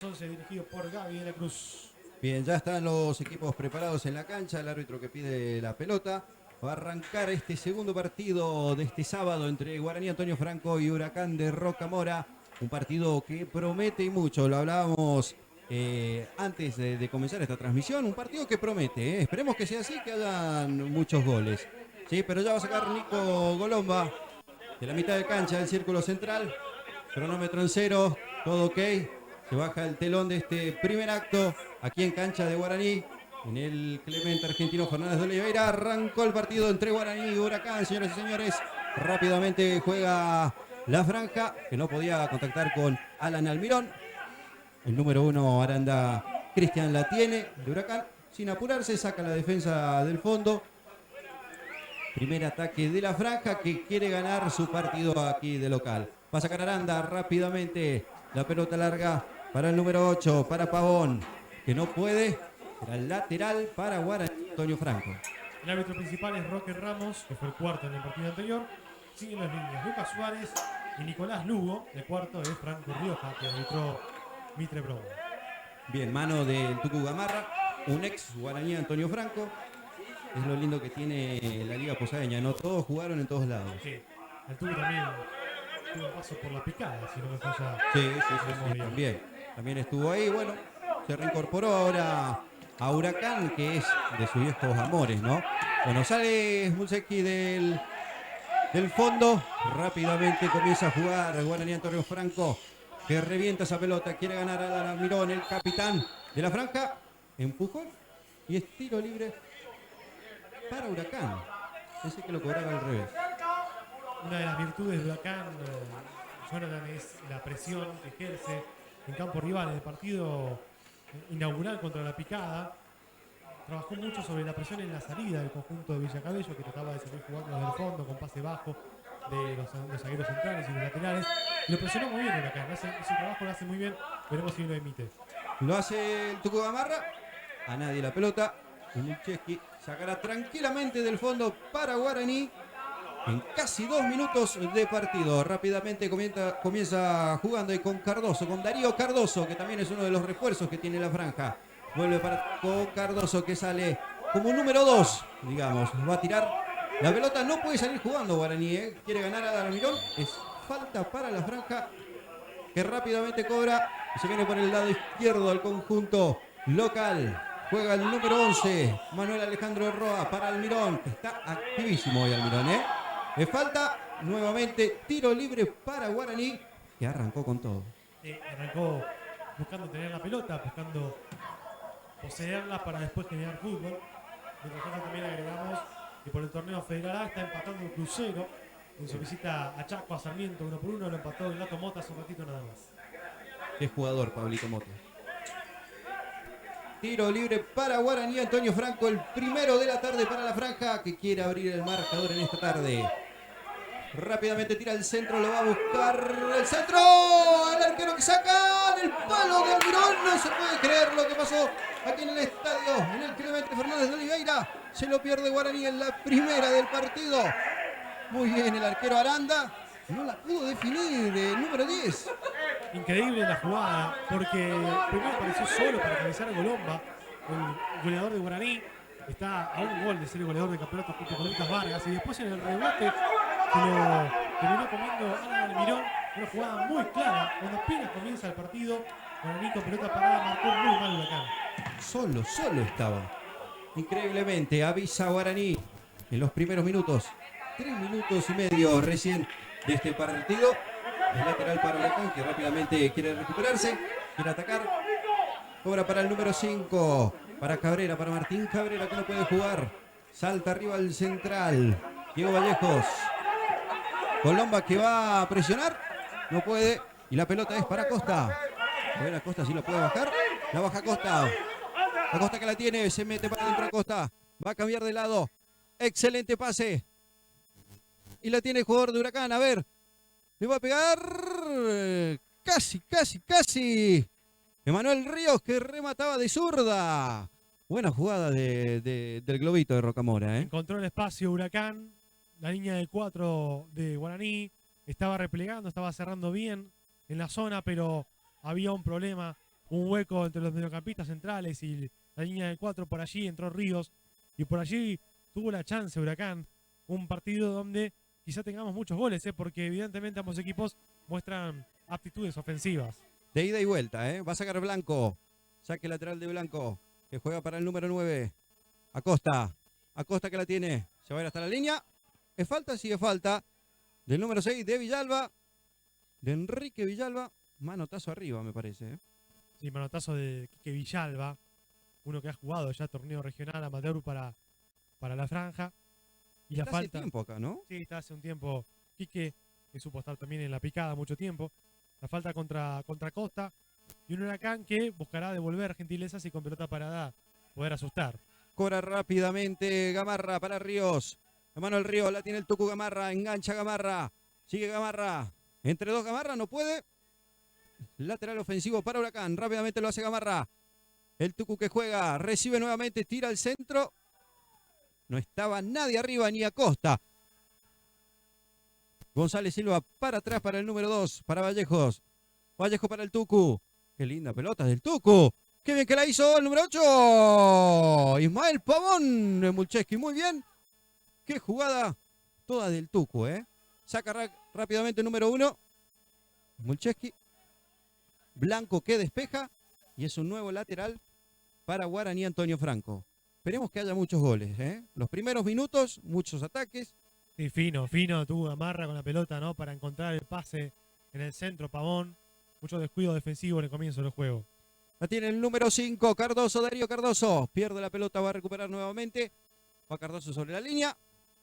11 dirigido por Gaby de la Cruz. Bien, ya están los equipos preparados en la cancha. El árbitro que pide la pelota. Va a arrancar este segundo partido de este sábado entre Guaraní Antonio Franco y Huracán de Rocamora. Un partido que promete y mucho. Lo hablábamos antes de comenzar esta transmisión. Un partido que promete. Esperemos que sea así, que hayan muchos goles. Sí, pero ya va a sacar Nico Golomba de la mitad de cancha del círculo central. Cronómetro en cero. Todo ok. Se baja el telón de este primer acto aquí en cancha de Guaraní. En el Clemente Argentino Fernández de Oliveira. Arrancó el partido entre Guaraní y Huracán, señoras y señores. Rápidamente juega la franja, que no podía contactar con Alan Almirón. El número 1, Aranda Cristian, la tiene de Huracán. Sin apurarse, saca la defensa del fondo. Primer ataque de la franja que quiere ganar su partido aquí de local. Va a sacar Aranda rápidamente. La pelota larga para el número 8, para Pavón, que no puede. Era el lateral para Guaraní Antonio Franco. El árbitro principal es Roque Ramos, que fue el cuarto en el partido anterior. Siguen las líneas Lucas Suárez y Nicolás Lugo. El cuarto es Franco Rioja, que arbitró Mitre Brown. Bien, mano del Tucu Gamarra, un ex Guaraní Antonio Franco. Es lo lindo que tiene la Liga Posadeña, no todos jugaron en todos lados. Sí, el Tucu también tuvo un paso por la picada, si no me falla. Sí, también estuvo ahí. Bueno, se reincorporó ahora a Huracán, que es de sus viejos amores, ¿no? Bueno, sale Mulsecki del fondo. Rápidamente comienza a jugar Guaraní Antonio Franco, que revienta esa pelota. Quiere ganar a Alan Almirón, el capitán de la franja. Empujón y es tiro libre para Huracán. Pensé que lo cobraba al revés. Una de las virtudes de Huracán, Jonathan, es la presión que ejerce en campo rival. En el partido inaugural contra la picada, trabajó mucho sobre la presión en la salida del conjunto de Villacabello, que trataba de salir jugando desde el fondo con pase bajo de los zagueros centrales y los laterales. Y lo presionó muy bien Huracán. Ese trabajo lo hace muy bien. Veremos si lo emite. Lo hace el Tucu Gamarra. A nadie la pelota. Mulcheski sacará tranquilamente del fondo para Guaraní. En casi 2 minutos de partido. Rápidamente comienza jugando con Cardoso, con Darío Cardoso, que también es uno de los refuerzos que tiene la franja. Vuelve con Cardoso, que sale como número 2, digamos. Va a tirar la pelota, no puede salir jugando Guaraní, ¿eh? Quiere ganar a Almirón. Es falta para la franja, que rápidamente cobra y se viene por el lado izquierdo del conjunto local. Juega el número 11, Manuel Alejandro Roa, para Almirón, que está activísimo hoy Almirón, ¿eh? Le falta nuevamente tiro libre para Guaraní, que arrancó con todo. Arrancó buscando tener la pelota, buscando poseerla para después generar fútbol. Mientras tanto también agregamos que por el torneo federal A está empatando el Crucero en su visita a Chaco, a Sarmiento, 1-1. Lo empató el Gato Mota hace un ratito nada más. Qué jugador, Pablito Mota. Tiro libre para Guaraní Antonio Franco, el primero de la tarde para la franja, que quiere abrir el marcador en esta tarde. Rápidamente tira el centro, lo va a buscar el centro. El arquero que saca en el palo de Almirón. No se puede creer lo que pasó aquí en el estadio, en el Clemente Fernández de Oliveira. Se lo pierde Guaraní en la primera del partido. Muy bien el arquero Aranda. No la pudo definir el número 10. Increíble la jugada, porque primero apareció solo para cabecear a Golomba, el goleador de Guaraní. Está a un gol de ser el goleador de campeonato junto con Lucas Vargas. Y después en el rebote se lo terminó comiendo Alan Almirón. Una jugada muy clara. Cuando apenas comienza el partido, Guaraní con pelota parada marcó muy mal Huracán. Solo estaba. Increíblemente avisa Guaraní en los primeros minutos. 3 minutos y medio recién de este partido. El lateral para Huracán, que rápidamente quiere recuperarse, quiere atacar. Cobra para el número 5, para Cabrera, para Martín Cabrera, que no puede jugar. Salta arriba al central. Diego Vallejos. Colomba, que va a presionar. No puede. Y la pelota es para Costa. A ver, Costa si lo puede bajar. La baja Costa. La Costa que la tiene. Se mete para adentro a Costa. Va a cambiar de lado. Excelente pase. Y la tiene el jugador de Huracán. A ver. Le va a pegar. Casi. Emanuel Ríos, que remataba de zurda. Buena jugada del globito de Rocamora, ¿eh? Encontró el espacio Huracán. La línea de 4 de Guaraní estaba replegando, estaba cerrando bien en la zona, pero había un problema un hueco entre los mediocampistas centrales y la línea de 4 por allí, entró Ríos y por allí tuvo la chance Huracán. Un partido donde quizá tengamos muchos goles, porque evidentemente ambos equipos muestran aptitudes ofensivas. De ida y vuelta, ¿eh? Va a sacar Blanco. Saque lateral de Blanco, que juega para el número 9. Acosta. Acosta que la tiene. Se va a ir hasta la línea. ¿Es falta? Sí, es falta. Del número 6 de Villalba. De Enrique Villalba. Manotazo arriba, me parece, ¿eh? Sí, manotazo de Quique Villalba. Uno que ha jugado ya torneo regional amateur para la franja. Y la Está falta. hace tiempo acá, ¿no? Sí, está hace un tiempo. Quique, que supo estar también en la picada mucho tiempo. La falta contra Costa. Y un Huracán que buscará devolver gentilezas y con pelota parada poder asustar. Cobra rápidamente Gamarra para Ríos. Emanuel Ríos, la tiene el Tucu Gamarra. Engancha Gamarra. Sigue Gamarra. Entre dos Gamarra, no puede. Lateral ofensivo para Huracán. Rápidamente lo hace Gamarra. El Tucu que juega. Recibe nuevamente. Tira al centro. No estaba nadie arriba ni Acosta. González Silva para atrás para el número 2. Para Vallejos. Vallejo para el Tucu. Qué linda pelota del Tucu. Qué bien que la hizo el número 8. Ismael Pavón. Mulcheski, muy bien. Qué jugada. Toda del Tucu, ¿eh? Saca rápidamente el número 1. Mulcheski. Blanco que despeja. Y es un nuevo lateral para Guaraní Antonio Franco. Esperemos que haya muchos goles, ¿eh? Los primeros minutos, muchos ataques. Sí, fino, tuvo Gamarra con la pelota, ¿no? Para encontrar el pase en el centro, Pavón. Mucho descuido defensivo en el comienzo del juego. La tiene el número 5, Cardoso, Darío Cardoso. Pierde la pelota, va a recuperar nuevamente. Va Cardoso sobre la línea.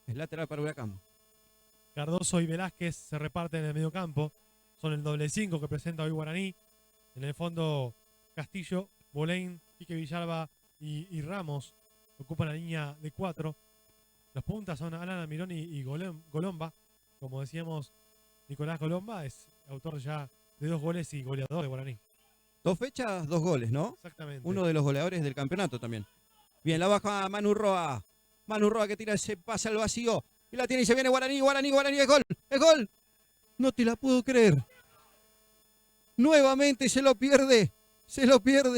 Es lateral para Huracán. Cardoso y Velázquez se reparten en el medio campo. Son el doble 5 que presenta hoy Guaraní. En el fondo, Castillo, Bolén, Quique Villalba y Ramos ocupan la línea de 4. Los puntas son Alan Almirón y Golomba. Como decíamos, Nicolás Golomba es autor ya de 2 goles y goleador de Guaraní. 2 fechas, 2 goles, ¿no? Exactamente. Uno de los goleadores del campeonato también. Bien, la baja Manu Roa. Manu Roa que tira ese pase al vacío. Y la tiene y se viene Guaraní, es gol, es gol. No te la puedo creer. Nuevamente se lo pierde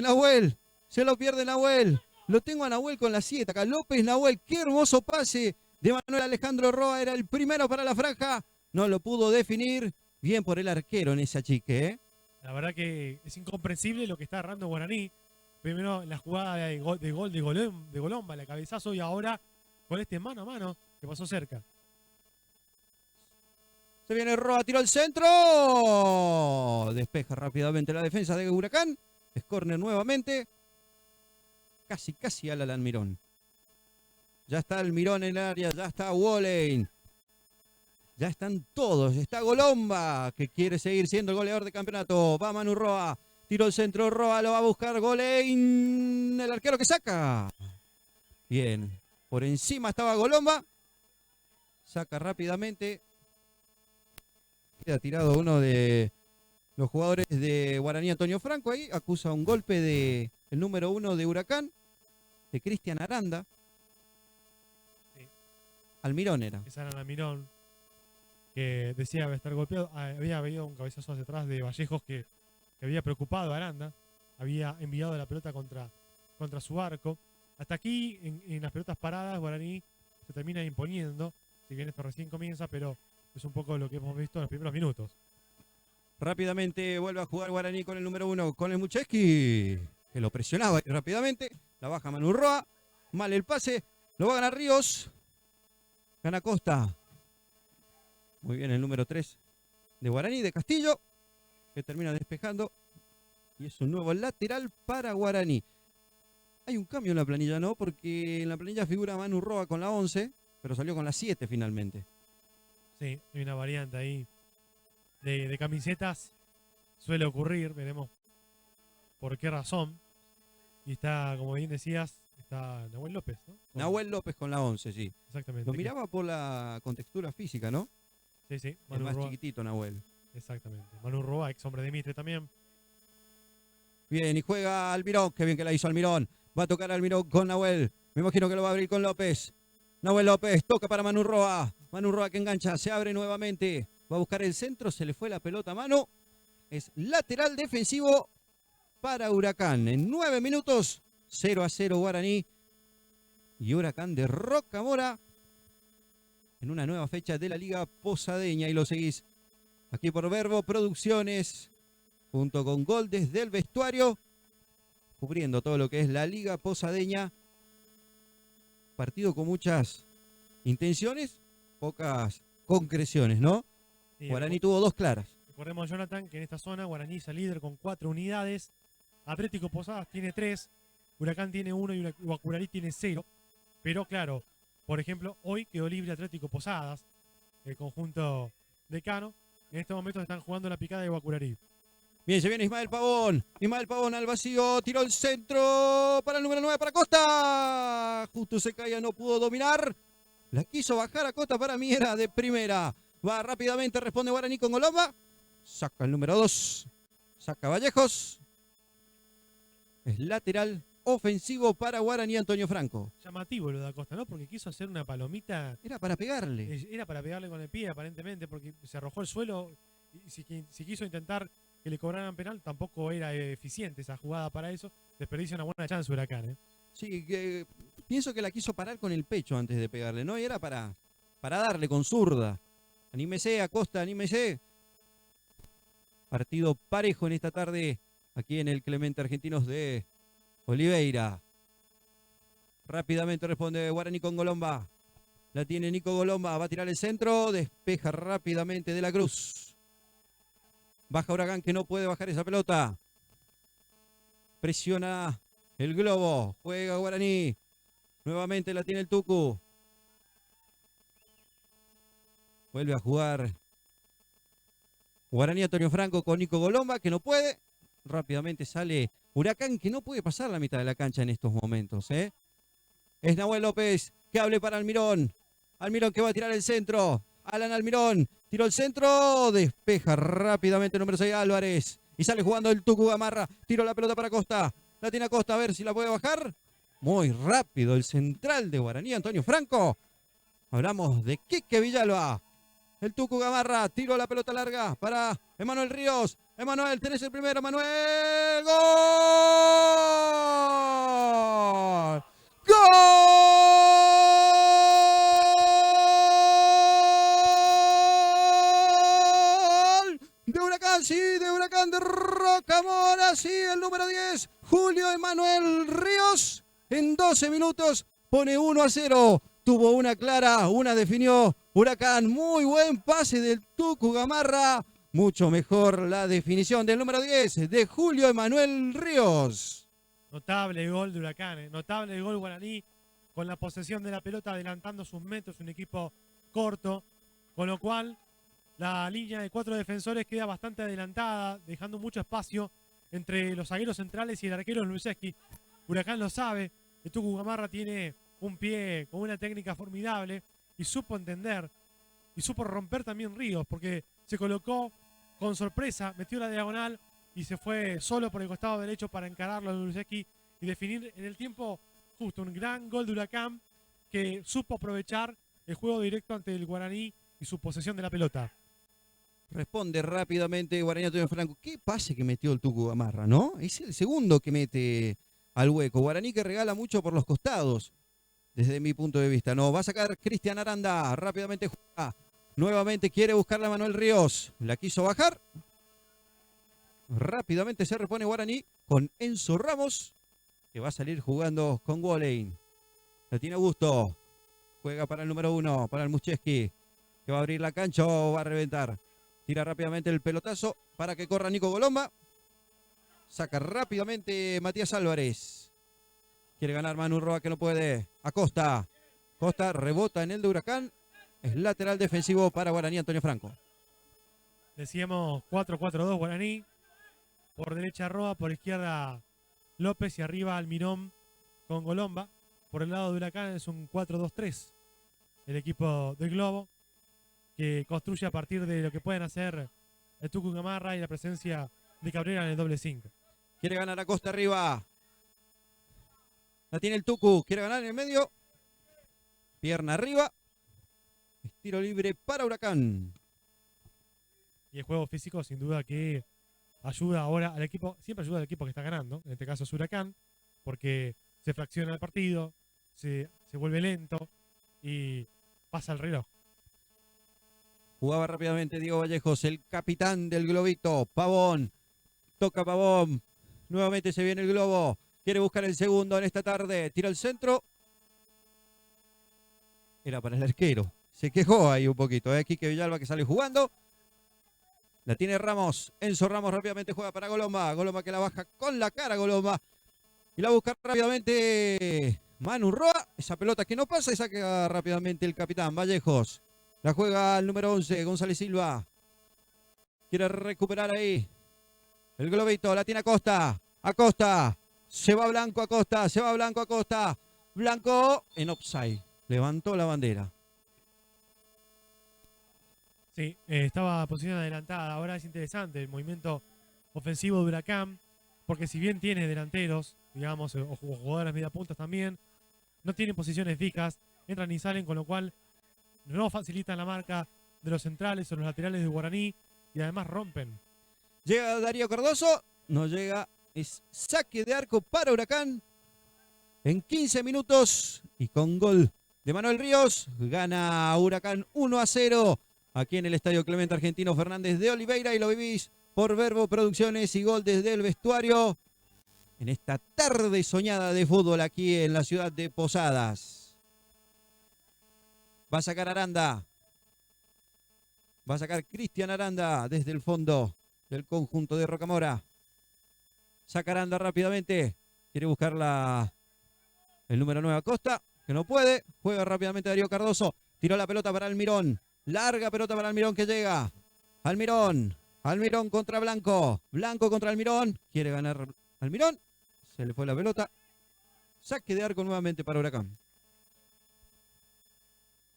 Nahuel. Se lo pierde Nahuel. Lo tengo a Nahuel con la 7 acá. López Nahuel, qué hermoso pase de Manuel Alejandro Roa. Era el primero para la franja. No lo pudo definir. Bien por el arquero en esa chique, ¿eh? La verdad que es incomprensible lo que está agarrando Guaraní. Primero la jugada de gol de Golomba, el cabezazo, y ahora con este mano a mano que pasó cerca. Se viene Roa, tiró al centro. Despeja rápidamente la defensa de Huracán. Es córner nuevamente. Casi Alan Almirón. Ya está Almirón en el área, ya está Wollein. Ya están todos. Está Golomba, que quiere seguir siendo el goleador de campeonato. Va Manu Roa. Tiró el centro, Roa lo va a buscar. Wollein, el arquero que saca. Bien. Por encima estaba Golomba. Saca rápidamente. Queda tirado uno de los jugadores de Guaraní, Antonio Franco. Ahí acusa un golpe de el número 1 de Huracán, de Cristian Aranda. Sí. Almirón era. Es Alan Almirón, que decía estar golpeado. Había habido un cabezazo hacia atrás de Vallejos que había preocupado a Aranda. Había enviado la pelota contra su arco. Hasta aquí, en las pelotas paradas, Guaraní se termina imponiendo. Si bien esto recién comienza, pero es un poco lo que hemos visto en los primeros minutos. Rápidamente vuelve a jugar Guaraní con el número 1, con el Mulcheski, que lo presionaba rápidamente. La baja Manu Roa. Mal el pase. Lo va a ganar Ríos. Gana Costa. Muy bien el número 3 de Guaraní, de Castillo, que termina despejando. Y es un nuevo lateral para Guaraní. Hay un cambio en la planilla, ¿no? Porque en la planilla figura Manu Roa con la 11, pero salió con la 7 finalmente. Sí, hay una variante ahí de camisetas. Suele ocurrir, veremos por qué razón. Y está, como bien decías, está Nahuel López, ¿no? Nahuel López con la 11, sí. Exactamente. Lo miraba por la contextura física, ¿no? Sí, sí. Es Manu más Roa. chiquitito Nahuel. Exactamente. Manu Roa, ex hombre de Mitre también. Bien, y juega Almirón. Qué bien que la hizo Almirón. Va a tocar Almirón con Nahuel. Me imagino que lo va a abrir con López. Nahuel López toca para Manu Roa. Manu Roa que engancha, se abre nuevamente. Va a buscar el centro, se le fue la pelota a mano. Es lateral defensivo para Huracán. En 9 minutos, 0-0 Guaraní y Huracán de Rocamora en una nueva fecha de la Liga Posadeña. Y lo seguís aquí por Verbo Producciones, junto con Gol desde el vestuario, cubriendo todo lo que es la Liga Posadeña. Partido con muchas intenciones, pocas concreciones, ¿no? Sí, Guaraní tuvo 2 claras. recordemos, Jonathan, que en esta zona Guaraní es el líder con 4 unidades. Atlético Posadas tiene 3. Huracán tiene 1 y Guacurarí tiene 0. Pero claro, por ejemplo, hoy quedó libre Atlético Posadas, el conjunto decano. En este momento están jugando la picada de Guacurarí. Bien, se viene Ismael Pavón. Ismael Pavón al vacío, tiró el centro para el número 9 para Costa. Justo se caía, no pudo dominar. La quiso bajar a Costa, para mí era de primera. Va rápidamente, responde Guaraní con Golomba. Saca el número 2. Saca Vallejos. Es lateral ofensivo para Guaraní Antonio Franco. Llamativo lo de Acosta, ¿no? Porque quiso hacer una palomita. Era para pegarle. Era para pegarle con el pie, aparentemente, porque se arrojó al suelo. Y si quiso intentar que le cobraran penal, tampoco era eficiente esa jugada para eso. Desperdicia una buena chance Huracán, ¿eh? Sí, pienso que la quiso parar con el pecho antes de pegarle, ¿no? Y era para darle con zurda. Anímese, Acosta, anímese. Partido parejo en esta tarde aquí en el Clemente Argentinos de Oliveira. Rápidamente responde Guaraní con Golomba. La tiene Nico Golomba, va a tirar el centro, despeja rápidamente de la Cruz. Baja Huracán, que no puede bajar esa pelota. Presiona el globo, juega Guaraní. Nuevamente la tiene el Tucu. Vuelve a jugar Guaraní Antonio Franco con Nico Golomba, que no puede. Rápidamente sale Huracán, que no puede pasar la mitad de la cancha en estos momentos, ¿eh? Es Nahuel López, que hable para Almirón. Almirón que va a tirar el centro. Alan Almirón, tiró el centro. Despeja rápidamente el número 6 Álvarez. Y sale jugando el Tucu Gamarra. Tiró la pelota para Costa. La tiene a Costa, a ver si la puede bajar. Muy rápido el central de Guaraní, Antonio Franco. Hablamos de Quique Villalba. El Tucu Gamarra tiró la pelota larga para Emanuel Ríos. Emanuel, tenés el primero, Emanuel. ¡Gol! ¡Gol! De Huracán, sí, de Huracán de Rocamora, sí, el número 10, Julio Emanuel Ríos. En 12 minutos pone 1-0. Tuvo una clara, una definió Huracán. Muy buen pase del Tucu Gamarra. Mucho mejor la definición del número 10 de Julio Emanuel Ríos. Notable gol de Huracán, notable gol Guaraní, con la posesión de la pelota adelantando sus metros, un equipo corto, con lo cual la línea de 4 defensores queda bastante adelantada, dejando mucho espacio entre los zagueros centrales y el arquero Luiseski. Huracán lo sabe, el Tucu Gamarra tiene un pie con una técnica formidable y supo entender y supo romper también Ríos, porque se colocó con sorpresa, metió la diagonal y se fue solo por el costado derecho para encararlo a Luiseski y definir en el tiempo justo. Un gran gol de Huracán que supo aprovechar el juego directo ante el Guaraní y su posesión de la pelota. Responde rápidamente Guaraní Antonio Franco. Qué pase que metió el Tucu Gamarra, ¿no? Es el segundo que mete al hueco. Guaraní que regala mucho por los costados, desde mi punto de vista. No, va a sacar Cristian Aranda. Rápidamente juega. Nuevamente quiere buscarla a Manuel Ríos. La quiso bajar. Rápidamente se repone Guaraní con Enzo Ramos, que va a salir jugando con Wolein. La tiene Augusto. Juega para el número 1, para el Mucheski, que va a abrir la cancha o va a reventar. Tira rápidamente el pelotazo para que corra Nico Golomba. Saca rápidamente Matías Álvarez. Quiere ganar Manu Roa, que no puede. Acosta. Costa rebota en el de Huracán. Es lateral defensivo para Guaraní Antonio Franco. Decíamos 4-4-2 Guaraní. Por derecha Roa, por izquierda López y arriba Almirón con Golomba. Por el lado de Huracán es un 4-2-3. El equipo del Globo, que construye a partir de lo que pueden hacer el Tucu Gamarra y la presencia de Cabrera en el doble 5. Quiere ganar Acosta arriba. La tiene el Tucu. Quiere ganar en el medio. Pierna arriba. Tiro libre para Huracán. Y el juego físico, sin duda que ayuda ahora al equipo, siempre ayuda al equipo que está ganando, en este caso es Huracán, porque se fracciona el partido, se vuelve lento y pasa el reloj. Jugaba rápidamente Diego Vallejos, el capitán del globito. Pavón, toca Pavón. Nuevamente se viene el globo. Quiere buscar el segundo en esta tarde. Tira el centro. Era para el arquero. Se quejó ahí un poquito. Quique Villalba que sale jugando. La tiene Ramos. Enzo Ramos rápidamente juega para Golomba. Golomba que la baja con la cara Golomba. Y la busca rápidamente Manu Roa. Esa pelota que no pasa y saca rápidamente el capitán Vallejos. La juega el número 11, González Silva. Quiere recuperar ahí. El globito, la tiene Acosta. Acosta. Se va Blanco Acosta. Se va Blanco Acosta. Blanco en offside. Levantó la bandera. Sí, estaba posición adelantada. Ahora es interesante el movimiento ofensivo de Huracán, porque si bien tiene delanteros, digamos, o jugadores media puntas también, no tienen posiciones fijas, entran y salen, con lo cual no facilitan la marca de los centrales o los laterales de Guaraní y además rompen. Llega Darío Cardoso. No llega. Es saque de arco para Huracán. En 15 minutos y con gol de Manuel Ríos. Gana Huracán 1-0. Aquí en el Estadio Clemente Argentino Fernández de Oliveira. Y lo vivís por Verbo Producciones y Gol desde el vestuario. En esta tarde soñada de fútbol aquí en la ciudad de Posadas. Va a sacar Aranda. Va a sacar Cristian Aranda desde el fondo del conjunto de Rocamora. Saca Aranda rápidamente. Quiere buscar el número 9 Acosta, que no puede. Juega rápidamente Darío Cardoso. Tiró la pelota para Almirón. Larga pelota para Almirón que llega. Almirón. Almirón contra Blanco. Blanco contra Almirón. Quiere ganar Almirón. Se le fue la pelota. Saque de arco nuevamente para Huracán.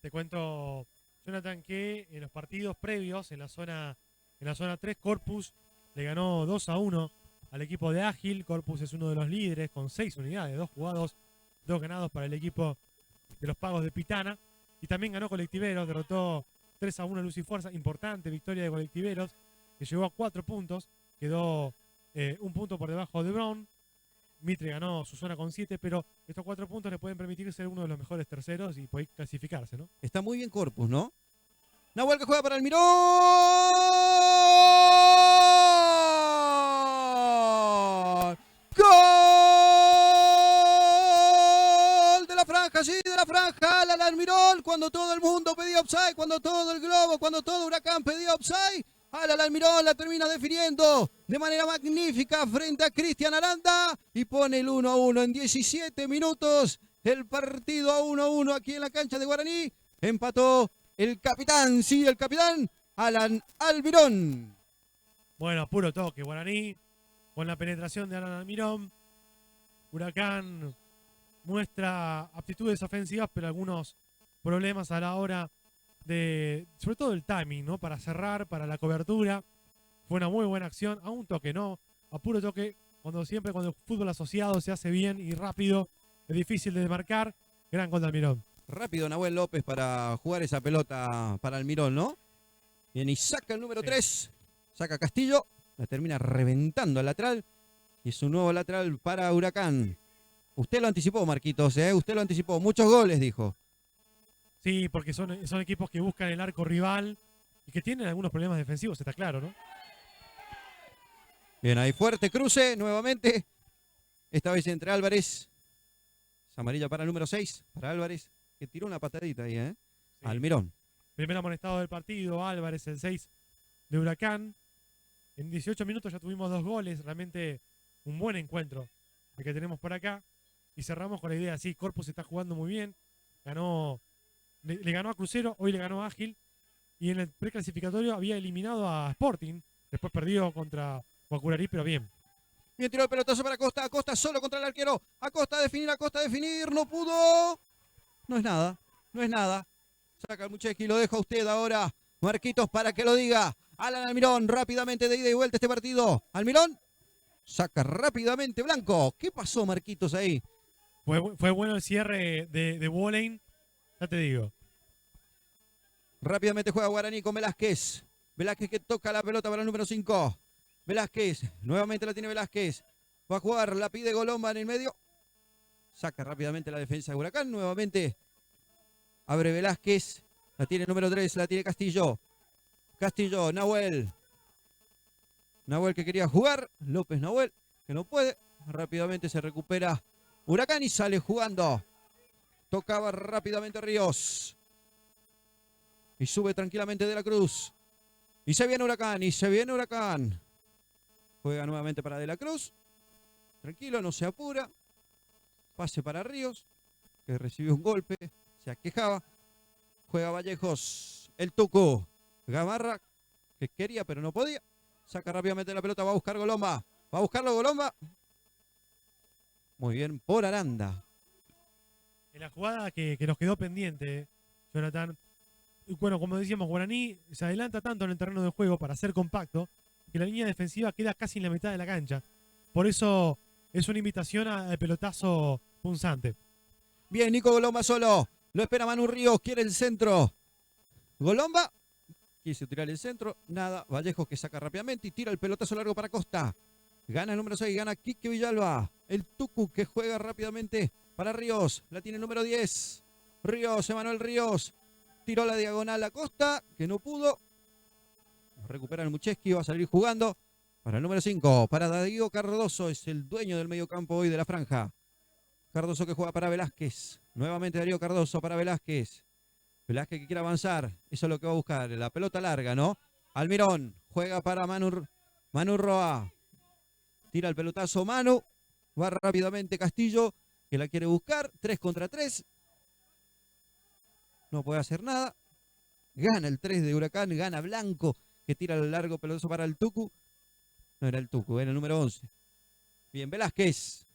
Te cuento, Jonathan, que en los partidos previos, en la zona 3, Corpus le ganó 2-1 al equipo de Ágil. Corpus es uno de los líderes con 6 unidades, 2 jugados, 2 ganados para el equipo de los Pagos de Pitana. Y también ganó Colectiveros, derrotó 3-1 a Luz y Fuerza. Importante victoria de Colectiveros, que llegó a 4 puntos, quedó un punto por debajo de Brown. Mitre ganó su zona con 7, pero estos 4 puntos le pueden permitir ser uno de los mejores terceros y poder clasificarse, ¿no? Está muy bien Corpus, ¿no? Nahuel que juega para Almirón. ¡Gol! De la franja, sí, de la franja. Al Almirón, cuando todo el mundo pedía offside, cuando todo el globo, cuando todo Huracán pedía offside. Alan Almirón la termina definiendo de manera magnífica frente a Cristian Aranda y pone el 1-1 en 17 minutos. El partido a 1-1 aquí en la cancha de Guaraní. Empató el capitán, sí, el capitán Alan Almirón. Bueno, puro toque, Guaraní, con la penetración de Alan Almirón. Huracán muestra aptitudes ofensivas, pero algunos problemas a la hora sobre todo el timing, ¿no? Para cerrar, para la cobertura. Fue una muy buena acción, a un toque, no, a puro toque. Cuando el fútbol asociado se hace bien y rápido, es difícil de marcar. Gran gol de Almirón. Rápido Nahuel López para jugar esa pelota para Almirón, ¿no? Bien, y saca el número 3, saca Castillo, la termina reventando al lateral. Y es un nuevo lateral para Huracán. Usted lo anticipó, Marquitos, usted lo anticipó. Muchos goles, dijo. Sí, porque son equipos que buscan el arco rival y que tienen algunos problemas defensivos, está claro, ¿no? Bien, ahí fuerte cruce nuevamente. Esta vez entre Álvarez. Es amarilla para el número 6, para Álvarez, que tiró una patadita ahí, ¿eh? Sí. Almirón. Primer amonestado del partido, Álvarez, el 6 de Huracán. En 18 minutos ya tuvimos 2 goles, realmente un buen encuentro el que tenemos por acá. Y cerramos con la idea, sí, Corpus está jugando muy bien, le ganó a Crucero, hoy le ganó a Ágil, y en el preclasificatorio había eliminado a Sporting, después perdió contra Guacurarí, pero bien. Bien, tiró el pelotazo para Acosta, Acosta solo contra el arquero, Acosta a definir, no pudo. No es nada, no es nada. Saca el Mucheski, lo deja a usted ahora, Marquitos, para que lo diga. Alan Almirón, rápidamente de ida y vuelta este partido. Almirón, saca rápidamente Blanco. ¿Qué pasó, Marquitos, ahí? Fue bueno el cierre de Wolein, ya te digo. Rápidamente juega Guaraní con Velázquez. Velázquez que toca la pelota para el número 5. Velázquez, nuevamente la tiene Velázquez. Va a jugar, la pide Golomba en el medio. Saca rápidamente la defensa de Huracán. Nuevamente abre Velázquez. La tiene el número 3, la tiene Castillo. Castillo, Nahuel. Nahuel que quería jugar. López Nahuel, que no puede. Rápidamente se recupera Huracán y sale jugando. Tocaba rápidamente Ríos. Y sube tranquilamente De la Cruz. Y se viene Huracán, y se viene Huracán. Juega nuevamente para De la Cruz. Tranquilo, no se apura. Pase para Ríos, que recibió un golpe. Se aquejaba. Juega Vallejos. El Tucu. Gamarra, que quería pero no podía. Saca rápidamente la pelota, va a buscar Golomba. Va a buscarlo Golomba. Muy bien por Aranda. En la jugada que nos quedó pendiente, Jonathan. Bueno, como decíamos, Guaraní se adelanta tanto en el terreno de juego para ser compacto que la línea defensiva queda casi en la mitad de la cancha. Por eso es una invitación al pelotazo punzante. Bien, Nico Golomba solo. Lo espera Manu Ríos, quiere el centro. Golomba. Quiso tirar el centro, nada. Vallejos que saca rápidamente y tira el pelotazo largo para Costa. Gana el número 6, gana Quique Villalba. El Tucu que juega rápidamente para Ríos. La tiene el número 10. Ríos, Emanuel Ríos. Tiró la diagonal a Costa, que no pudo. Recupera el Mucheski, va a salir jugando. Para el número 5, para Darío Cardoso. Es el dueño del mediocampo hoy de la franja. Cardoso que juega para Velázquez. Nuevamente Darío Cardoso para Velázquez. Velázquez que quiere avanzar. Eso es lo que va a buscar. La pelota larga, ¿no? Almirón juega para Manu Roa. Tira el pelotazo Manu. Va rápidamente Castillo, que la quiere buscar. 3 contra 3. No puede hacer nada. Gana el 3 de Huracán. Gana Blanco, que tira el largo pelotazo para el Tucu. No era el Tucu, era el número 11. Bien, Velázquez.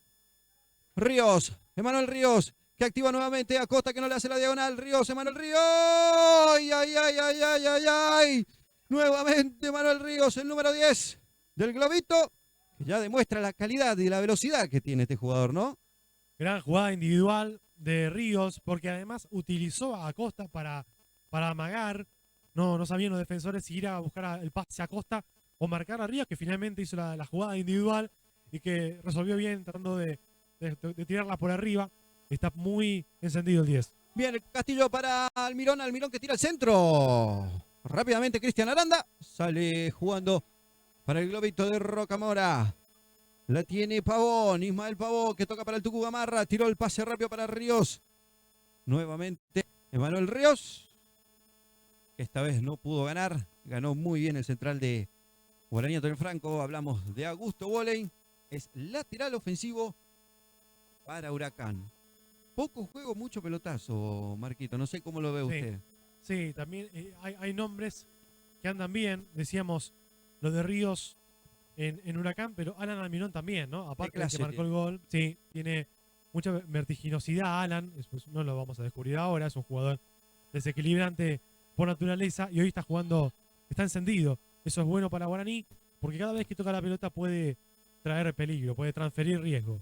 Ríos. Emanuel Ríos, que activa nuevamente a Costa, que no le hace la diagonal. Ríos, Emanuel Ríos. ¡Ay, ay, ay, ay, ay, ay, ay! Nuevamente Emanuel Ríos, el número 10 del Globito, que ya demuestra la calidad y la velocidad que tiene este jugador, ¿no? Gran jugada individual de Ríos, porque además utilizó a Acosta para amagar. No sabían los defensores si ir a buscar el pase a Costa o marcar a Ríos, que finalmente hizo la jugada individual y que resolvió bien tratando de tirarla por arriba. Está muy encendido el 10. Bien, el Castillo para Almirón. Almirón que tira al centro. Rápidamente Cristian Aranda. Sale jugando para el Globito de Rocamora. La tiene Pavón. Ismael Pavón que toca para el Tucu Gamarra. Tiró el pase rápido para Ríos. Nuevamente Emanuel Ríos, que esta vez no pudo ganar. Ganó muy bien el central de Guaraní Antonio Franco. Hablamos de Augusto Boley. Es lateral ofensivo para Huracán. Poco juego, mucho pelotazo, Marquito. No sé cómo lo ve usted. Sí, también hay nombres que andan bien. Decíamos lo de Ríos en Huracán, pero Alan Almirón también, ¿no? Aparte de que marcó el gol. Sí, tiene mucha vertiginosidad Alan. Pues no lo vamos a descubrir ahora. Es un jugador desequilibrante por naturaleza y hoy está jugando, está encendido. Eso es bueno para Guaraní, porque cada vez que toca la pelota puede traer peligro, puede transferir riesgo.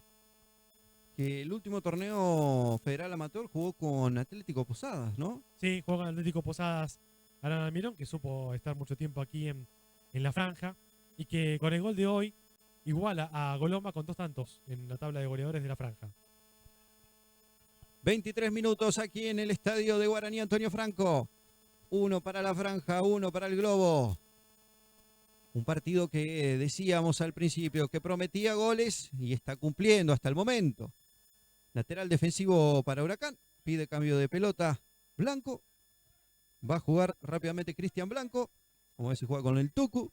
Que el último torneo federal amateur jugó con Atlético Posadas, ¿no? Sí, jugó con Atlético Posadas Alan Almirón, que supo estar mucho tiempo aquí en la franja y que con el gol de hoy iguala a Golomba con 2 tantos en la tabla de goleadores de la franja. 23 minutos aquí en el estadio de Guaraní Antonio Franco. 1 para la franja, 1 para el Globo. Un partido que decíamos al principio que prometía goles y está cumpliendo hasta el momento. Lateral defensivo para Huracán. Pide cambio de pelota Blanco. Va a jugar rápidamente Cristian Blanco. Como ves, juega con el Tucu.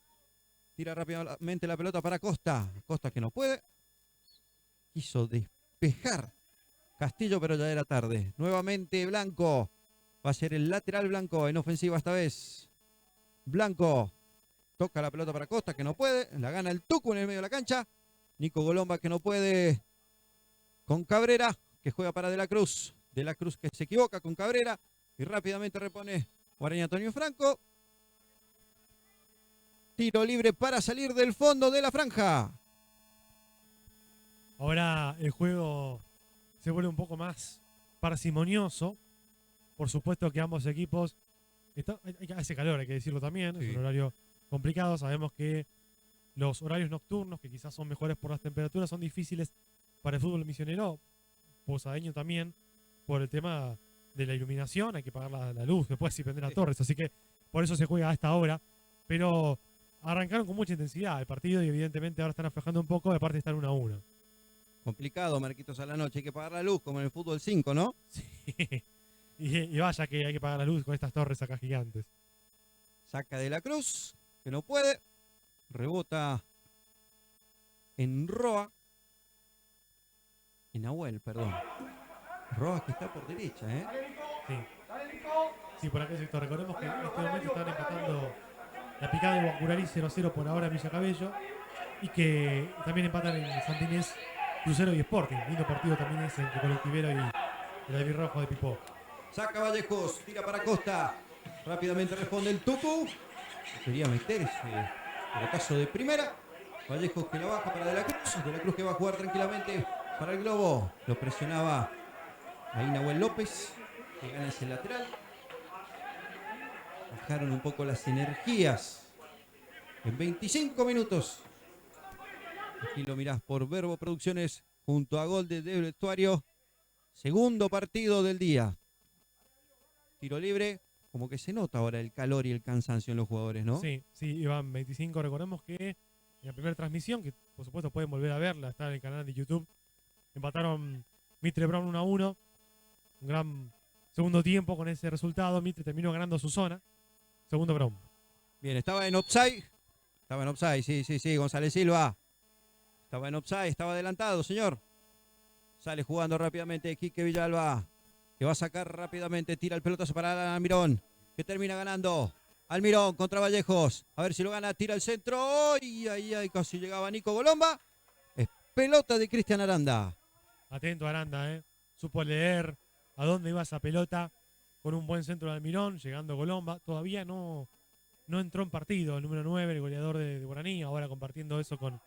Tira rápidamente la pelota para Costa. Costa que no puede. Quiso despejar Castillo, pero ya era tarde. Nuevamente Blanco. Va a ser el lateral Blanco en ofensiva esta vez. Blanco. Toca la pelota para Costa, que no puede. La gana el Tucu en el medio de la cancha. Nico Golomba que no puede con Cabrera, que juega para De la Cruz. De la Cruz que se equivoca con Cabrera. Y rápidamente repone Guaraní Antonio Franco. Tiro libre para salir del fondo de la franja. Ahora el juego se vuelve un poco más parsimonioso. Por supuesto que ambos equipos... hace calor, hay que decirlo también. Sí. Es un horario complicado. Sabemos que los horarios nocturnos, que quizás son mejores por las temperaturas, son difíciles para el fútbol misionero, posadeño también, por el tema de la iluminación, hay que pagar la luz después y prender las torres, así que por eso se juega a esta hora, pero arrancaron con mucha intensidad el partido y evidentemente ahora están aflojando un poco, de parte están 1-1. Complicado, Marquitos, a la noche. Hay que pagar la luz, como en el fútbol 5, ¿no? Sí. Y vaya que hay que pagar la luz con estas torres acá gigantes. Saca de la Cruz, que no puede. Rebota en Roa. En Nahuel, perdón. Roa que está por derecha, ¿eh? Sí. Sí, por aquel sector. Recordemos que en este momento están empatando la picada de Guacurarí 0-0 por ahora en Villa Cabello. Y que también empatan en Santinés Crucero y Sporting. Lindo partido también es entre Colectivero y el Albirrojo de Pipó. Saca Vallejos, tira para Costa. Rápidamente responde el Tucu. Quería meter ese pelotazo de primera. Vallejos que la baja para De la Cruz. De la Cruz que va a jugar tranquilamente para el Globo. Lo presionaba ahí Nahuel López, que gana ese lateral. Bajaron un poco las energías. En 25 minutos. Aquí lo mirás por Verbo Producciones junto a Gol de Vestuario. Segundo partido del día. Tiro libre. Como que se nota ahora el calor y el cansancio en los jugadores, ¿no? Sí, sí, iban 25. Recordemos que en la primera transmisión, que por supuesto pueden volver a verla, está en el canal de YouTube, empataron Mitre Brown 1-1. Un gran segundo tiempo con ese resultado. Mitre terminó ganando su zona. Segundo Brown. Bien, estaba en offside. Estaba en offside, sí, González Silva. Estaba en offside, estaba adelantado, señor. Sale jugando rápidamente Quique Villalba, que va a sacar rápidamente, tira el pelotazo para Almirón, que termina ganando. Almirón contra Vallejos, a ver si lo gana, tira el centro. ¡Ay! Casi llegaba Nico Golomba. Es pelota de Cristian Aranda. Atento Aranda, supo leer a dónde iba esa pelota con un buen centro de Almirón, llegando Golomba. Todavía no entró en partido el número 9, el goleador de Guaraní, ahora compartiendo eso con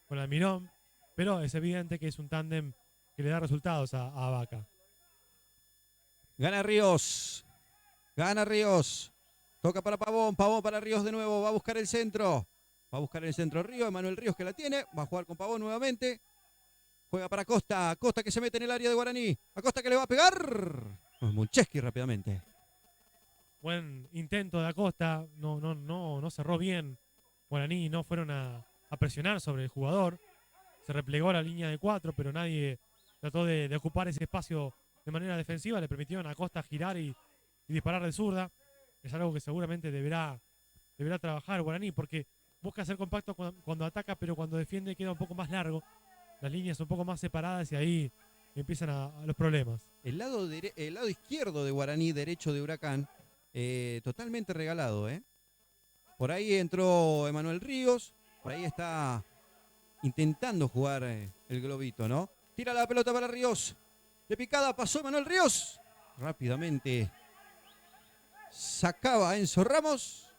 Almirón. Pero es evidente que es un tándem que le da resultados a Vaca. Gana Ríos. Toca para Pavón para Ríos de nuevo. Va a buscar el centro. Ríos. Emanuel Ríos que la tiene. Va a jugar con Pavón nuevamente. Juega para Costa. Costa que se mete en el área de Guaraní. Acosta que le va a pegar. Muncheski rápidamente. Buen intento de Acosta. No cerró bien. Guaraní no fueron a presionar sobre el jugador. Se replegó a la línea de 4, pero nadie trató de ocupar ese espacio de manera defensiva. Le permitieron a Acosta girar y disparar de zurda. Es algo que seguramente deberá trabajar Guaraní, porque busca ser compacto cuando ataca, pero cuando defiende queda un poco más largo. Las líneas un poco más separadas y ahí empiezan a los problemas. El lado izquierdo de Guaraní, derecho de Huracán, totalmente regalado, ¿eh? Por ahí entró Emanuel Ríos, por ahí está intentando jugar el globito, ¿no? Tira la pelota para Ríos. De picada pasó Emanuel Ríos. Rápidamente sacaba a Enzo Ramos.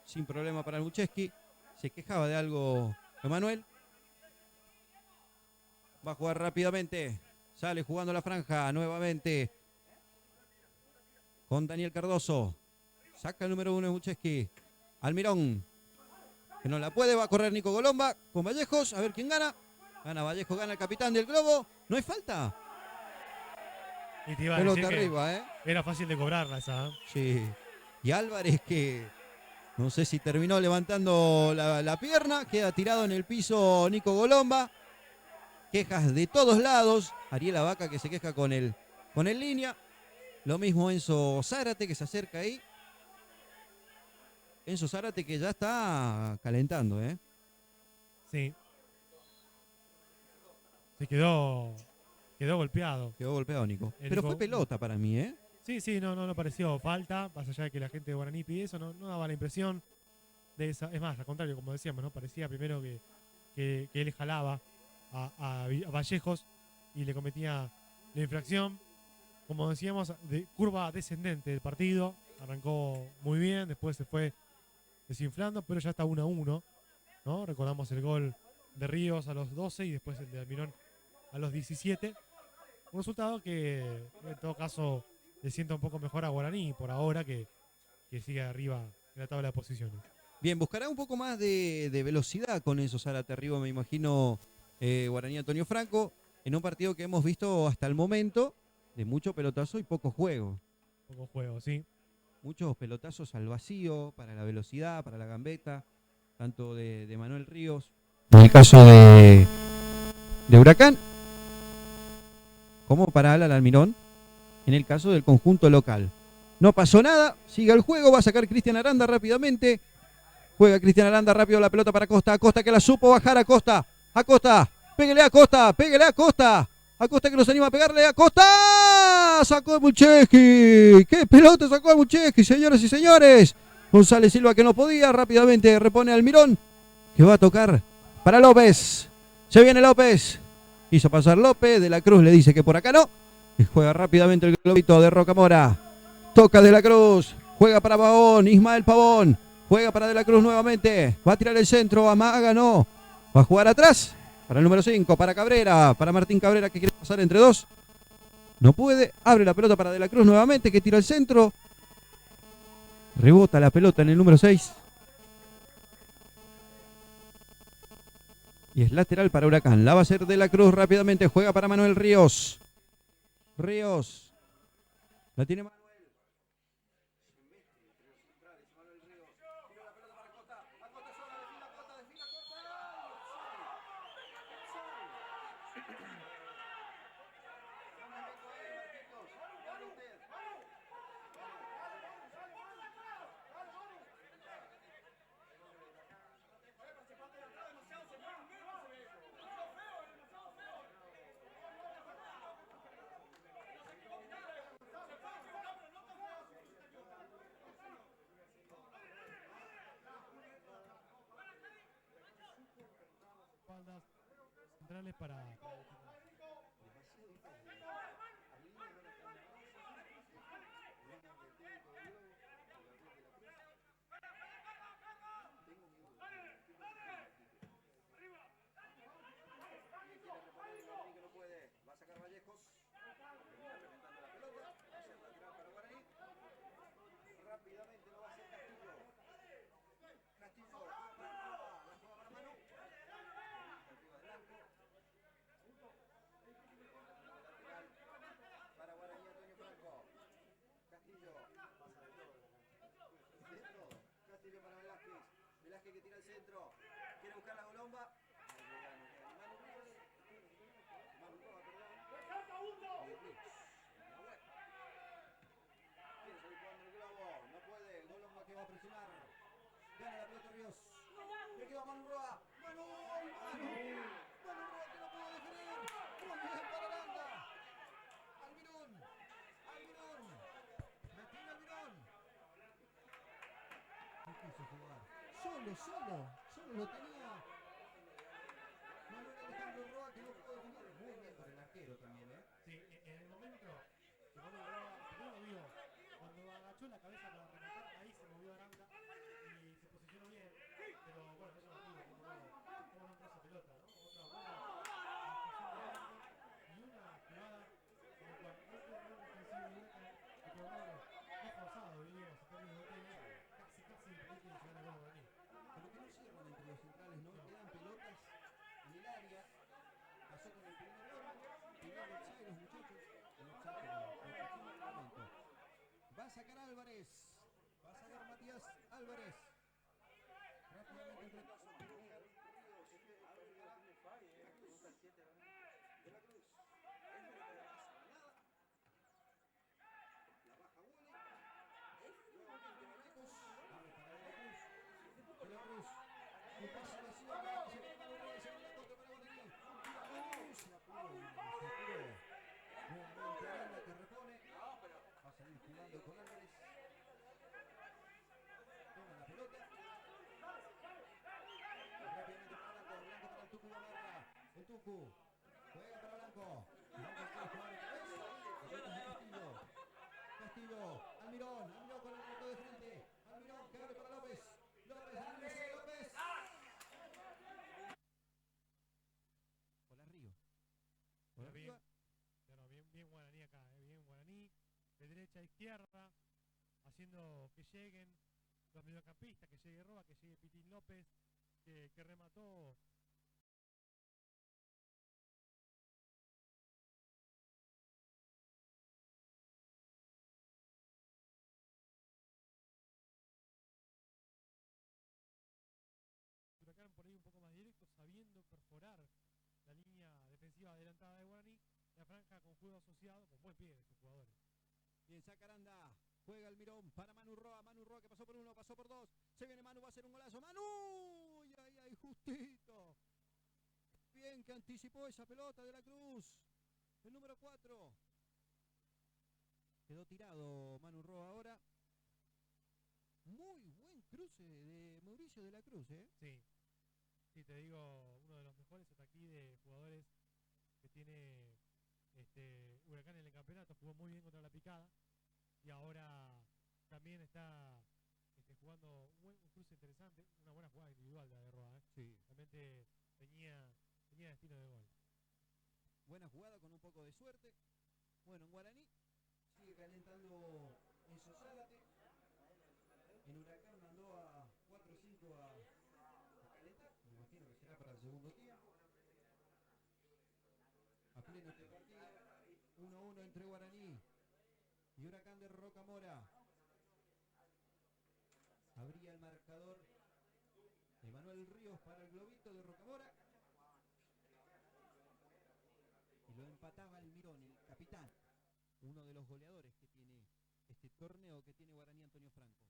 Sin problema para Mucheski. Se quejaba de algo Emanuel. Va a jugar rápidamente. Sale jugando la franja nuevamente con Daniel Cardoso. Saca el número 1 de Mucheski. Almirón, que no la puede, va a correr Nico Golomba con Vallejos, a ver quién gana. Gana Vallejos, gana el capitán del Globo. ¿No hay falta? Y te iba a pelota decir arriba, era fácil de cobrarla esa. Sí. Y Álvarez, que no sé si terminó levantando la pierna, queda tirado en el piso Nico Golomba. Quejas de todos lados. Ariela Vaca que se queja con el línea. Lo mismo Enzo Zárate que se acerca ahí. Enzo Zárate que ya está calentando, ¿eh? Sí. Se quedó golpeado. Quedó golpeado Nico. Pero Nico, fue pelota para mí, ¿eh? Sí, no pareció falta. Más allá de que la gente de Guaraní pide eso, no daba la impresión de esa. Es más, al contrario, como decíamos, ¿no? Parecía primero que él jalaba a Vallejos y le cometía la infracción. Como decíamos, de curva descendente del partido. Arrancó muy bien, después se fue desinflando, pero ya está 1-1, ¿no? Recordamos el gol de Ríos a los 12 y después el de Almirón a los 17. Un resultado que en todo caso le sienta un poco mejor a Guaraní por ahora, que sigue arriba en la tabla de posiciones. Bien, buscará un poco más de velocidad con eso, Zárate arriba, me imagino, Guaraní Antonio Franco, en un partido que hemos visto hasta el momento de mucho pelotazo y poco juego. Poco juego, sí. Muchos pelotazos al vacío, para la velocidad, para la gambeta, tanto de Manuel Ríos, en el caso de Huracán, como para Alan Almirón, en el caso del conjunto local. No pasó nada, sigue el juego, va a sacar Cristian Aranda rápidamente. Juega Cristian Aranda rápido la pelota para Acosta. Acosta que la supo bajar a Acosta. Acosta, pégale a Acosta, pégale a Acosta. Acosta que nos anima a pegarle a Acosta. Sacó a Mucheski. ¡Qué pelota sacó a Mucheski, señores y señores! González Silva que no podía, rápidamente repone Almirón, que va a tocar para López. Se viene López. Hizo pasar López, De la Cruz le dice que por acá no. Y juega rápidamente el globito de Rocamora. Toca De la Cruz. Juega para Pavón, Ismael Pavón. Juega para De la Cruz nuevamente. Va a tirar el centro. Amaga no. Va a jugar atrás. Para el número 5. Para Cabrera. Para Martín Cabrera que quiere pasar entre dos. No puede. Abre la pelota para De la Cruz nuevamente. Que tira el centro. Rebota la pelota en el número 6. Y es lateral para Huracán. La va a hacer De la Cruz rápidamente. Juega para Manuel Ríos. Ríos. La tiene Manuel. Espaldas centrales para Rápidamente lo va a hacer Castillo. Castillo. Para Guaraní Antonio Franco. Castillo. Castillo para Velázquez. Velázquez que tira el centro. Quiere buscar la Colomba. No puede, Colomba que va a presionar. Gana la pelota Ríos. Le queda Manu Roa. Manu Roa que no pudo definir. Muy bien para Aranda. Almirón. Detiene Almirón. No quiso jugar. Solo lo tenía. Manuel Alejandro Roa que no pudo definir. Muy bien para el arquero también, ¿eh? sí, en el momento que Manuel Brava primero vio, cuando agachó la cabeza para rematar, ahí se movió Aranda y se posicionó bien, pero bueno, eso no pudo, como no entró esa pelota, ¿no? Otra buena actuación de Aranda y una jugada en la cual este error defensivo de Huracán, que por más forzado, diríamos, en términos de tenis, casi imposible de llegar a gol Guaraní. Como que no cierran entre los centrales, ¿no? Quedan pelotas en el área. Pasó con el primer gol. Primer offside los muchachos. El offside en el momento. Va a sacar Álvarez. Va a sacar Matías Álvarez. Rápidamente entre todos. De la Cruz. La baja Woolley. Nuevamente Vallecos. Abre para De la Cruz. De la Cruz. Un pase vacío acá. Se viene Manuel Reyes en la contra para Guaraní. Se apuró. Nuevamente Aranda que repone. Va a salir jugando con Álvarez. Toma la pelota. Rápidamente para Blanco. Blanco para el Tucu Gamarra. El Tucu. Juega para Blanco. Blanco quiere jugar otra vez. Pelota de Castillo. Castillo. Almirón. Almirón con el reto de frente. Almirón que abre para López. López. López. Hola Río. Hola Río. Bien Guaraní acá, bien Guaraní, de derecha a izquierda, haciendo que lleguen los mediocampistas, que llegue Roa, que llegue Pitín López, que remató. Huracán por ahí un poco más directo, sabiendo perforar la línea defensiva adelantada de Guaraní, la franja con juego asociado, con buen pie de sus jugadores. Bien, Sacaranda, juega Almirón para Manu Roa que pasó por uno, pasó por dos, se viene Manu, va a hacer un golazo, Manu, y ahí, justito. Bien que anticipó esa pelota de la Cruz, el número 4. Quedó tirado Manu Roa ahora. Muy buen cruce de Mauricio de la Cruz, ¿eh? Sí, sí, te digo, uno de los mejores ataques de jugadores que tiene Huracán en el campeonato. Jugó muy bien contra la picada y ahora también está jugando un cruce interesante, una buena jugada individual de Roa, ¿eh? Sí. Realmente tenía destino de gol. Buena jugada con un poco de suerte. Bueno, en Guaraní sigue calentando Enzo Zárate. En Huracán mandó a 4 o 5 a calentar. Me imagino que será para el segundo tiempo. A pleno este partido. 1-1 entre Guaraní y Huracán de Rocamora. Abría el marcador Emanuel Ríos para el globito de Rocamora. Y lo empataba Almirón, el capitán. Uno de los goleadores que tiene este torneo que tiene Guaraní, Antonio Franco.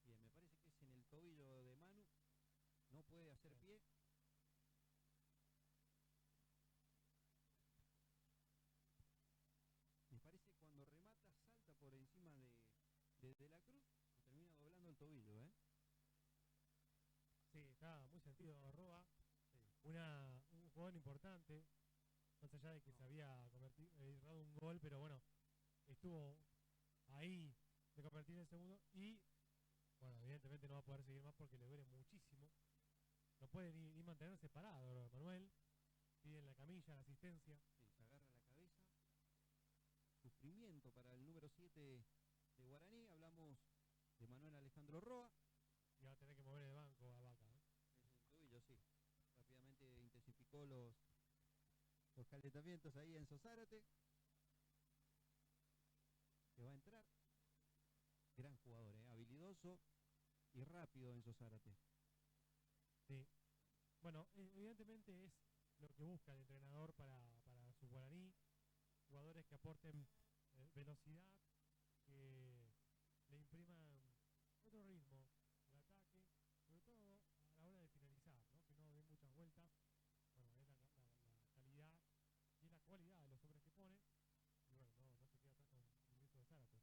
Bien, me parece que es en el tobillo de Manu. No puede hacer pie. Me parece que cuando remata salta por encima de la Cruz y termina doblando el tobillo, ¿eh? Sí, está muy sentido Roa. Sí. Un jugador importante, más allá de que se había errado un gol, pero bueno, estuvo ahí de convertir en el segundo y bueno, evidentemente no va a poder seguir más porque le duele muchísimo. No puede ni mantenerse parado, Manuel. Piden la camilla, la asistencia. Sí, se agarra la cabeza. Sufrimiento para el número 7 de Guaraní. Hablamos de Manuel Alejandro Roa. Y va a tener que mover el banco a Vaca, ¿eh? Es el tobillo, sí. Rápidamente intensificó los calentamientos ahí en Zárate. Que va a entrar. Gran jugador, habilidoso y rápido en Zárate. Sí. Bueno, evidentemente es lo que busca el entrenador para su Guaraní. Jugadores que aporten velocidad, que le impriman otro ritmo al ataque, sobre todo a la hora de finalizar, ¿no? Que no den muchas vueltas. Bueno, es la calidad y la cualidad de los hombres que ponen. Y bueno, no se queda atrás con el ingreso de Zárate.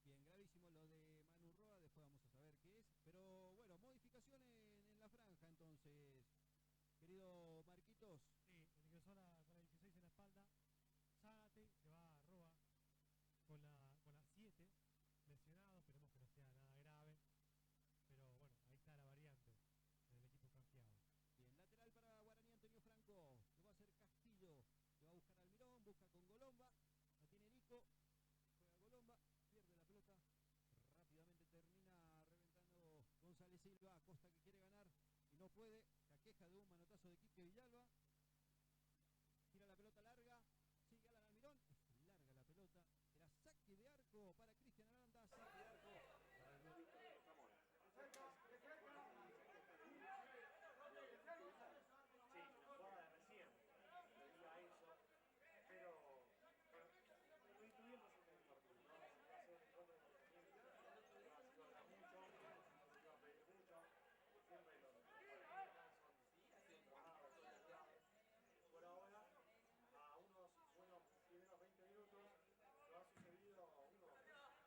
Bien, gravísimo lo de Manu Roa, después vamos a saber qué es. Pero bueno, modificaciones en la franja entonces, querido Marquitos. Sí, el ingresó con la 16 en la espalda. Zárate, se va a Roa con la 7, lesionado, esperemos que no sea nada grave. Pero bueno, ahí está la variante del equipo franqueado. Bien, lateral para Guaraní, Antonio Franco. Lo va a hacer Castillo. Le va a buscar Almirón, busca con Golomba. La tiene Nico. Juega Golomba, pierde la pelota. Rápidamente termina reventando González Silva. Costa que quiere ganar y no puede. Se aqueja de un manotazo de Quique Villalba. Tira la pelota larga. Sigue Alan Almirón. Es larga la pelota. Era saque de arco para Cristian Aranda. Saque de arco para el globito de Rocamora. Sí, la jugada de recién debía eso, pero bueno, lo intuyimos en el partido, ¿no? Va a ser un encuentro de va a explotar mucho, va a pedir mucho, siempre los partidos son trabajados, por ahora, a unos buenos primeros 20 minutos, no ha sucedido uno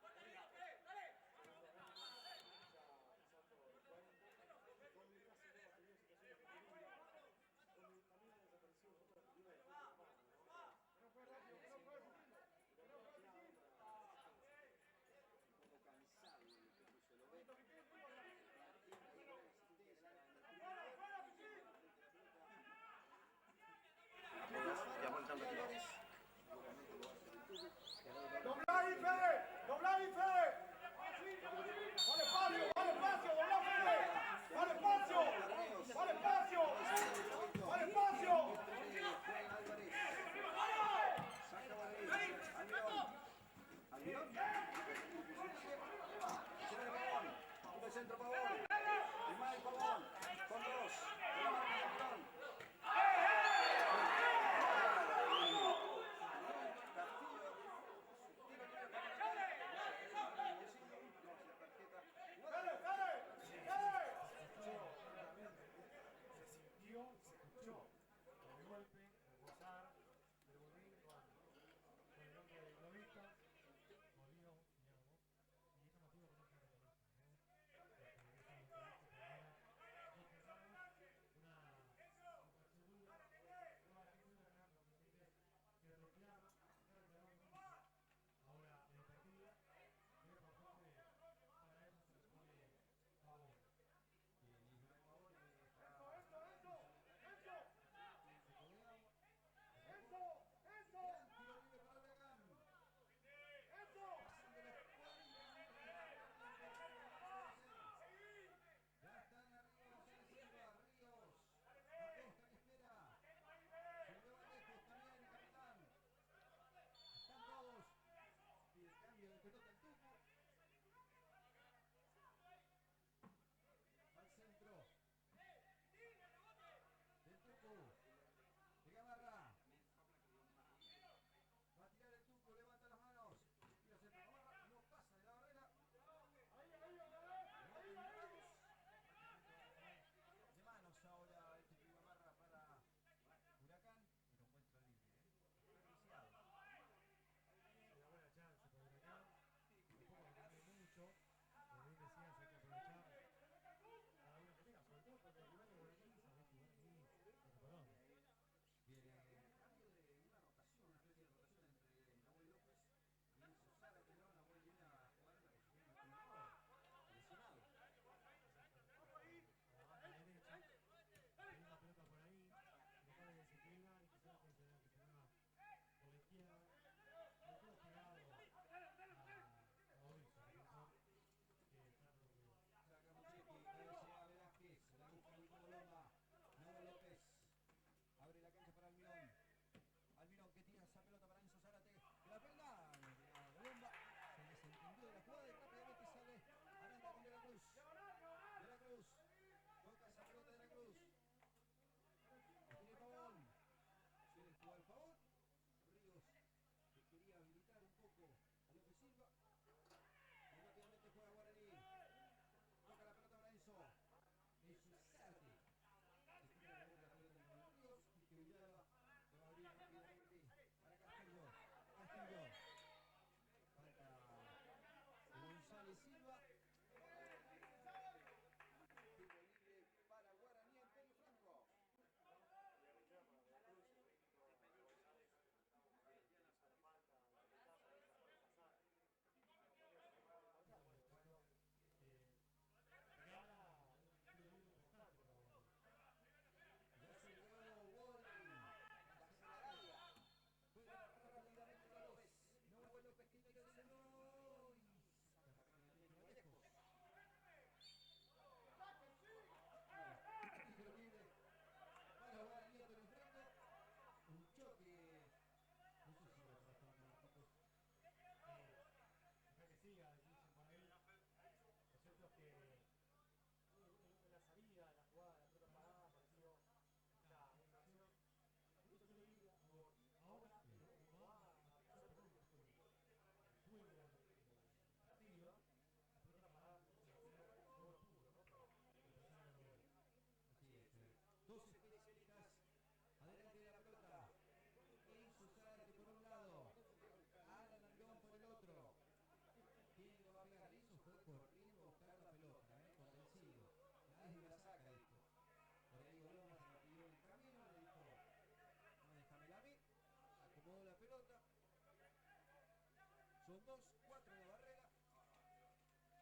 son 2, 4 en la barrera.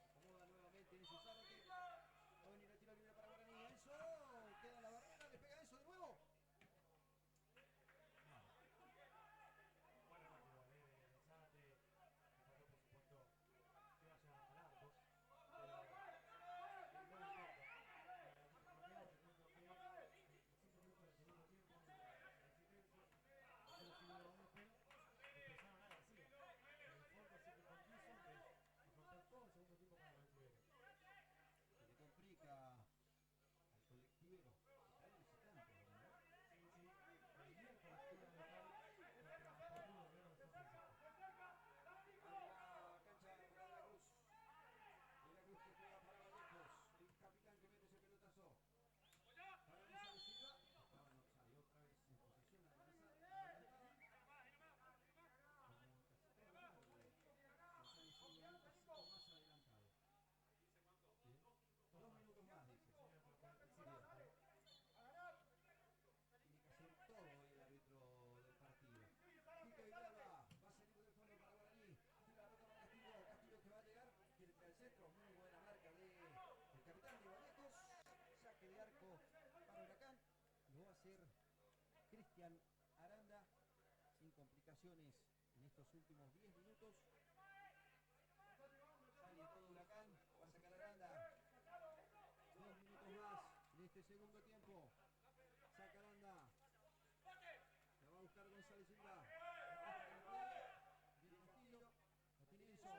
Acomoda nuevamente Enzo Zárate. Va a venir el tiro libre para Guaraní. Enzo queda en la barrera, le pega Enzo de nuevo. Bueno, Zárate, faltó por supuesto que vaya al arco, pero no importa. Se le complica al colectivero. Está visitante, ¿no? Centro, muy buena marca del capitán de Vallecos, saque de arco para Huracán, lo va a hacer Cristian Aranda sin complicaciones en estos últimos 10 minutos. Sale todo Huracán, va a sacar Aranda, 2 minutos más en este segundo tiempo, saca Aranda, la va a buscar González Silva, viene Castillo, la tiene Enzo.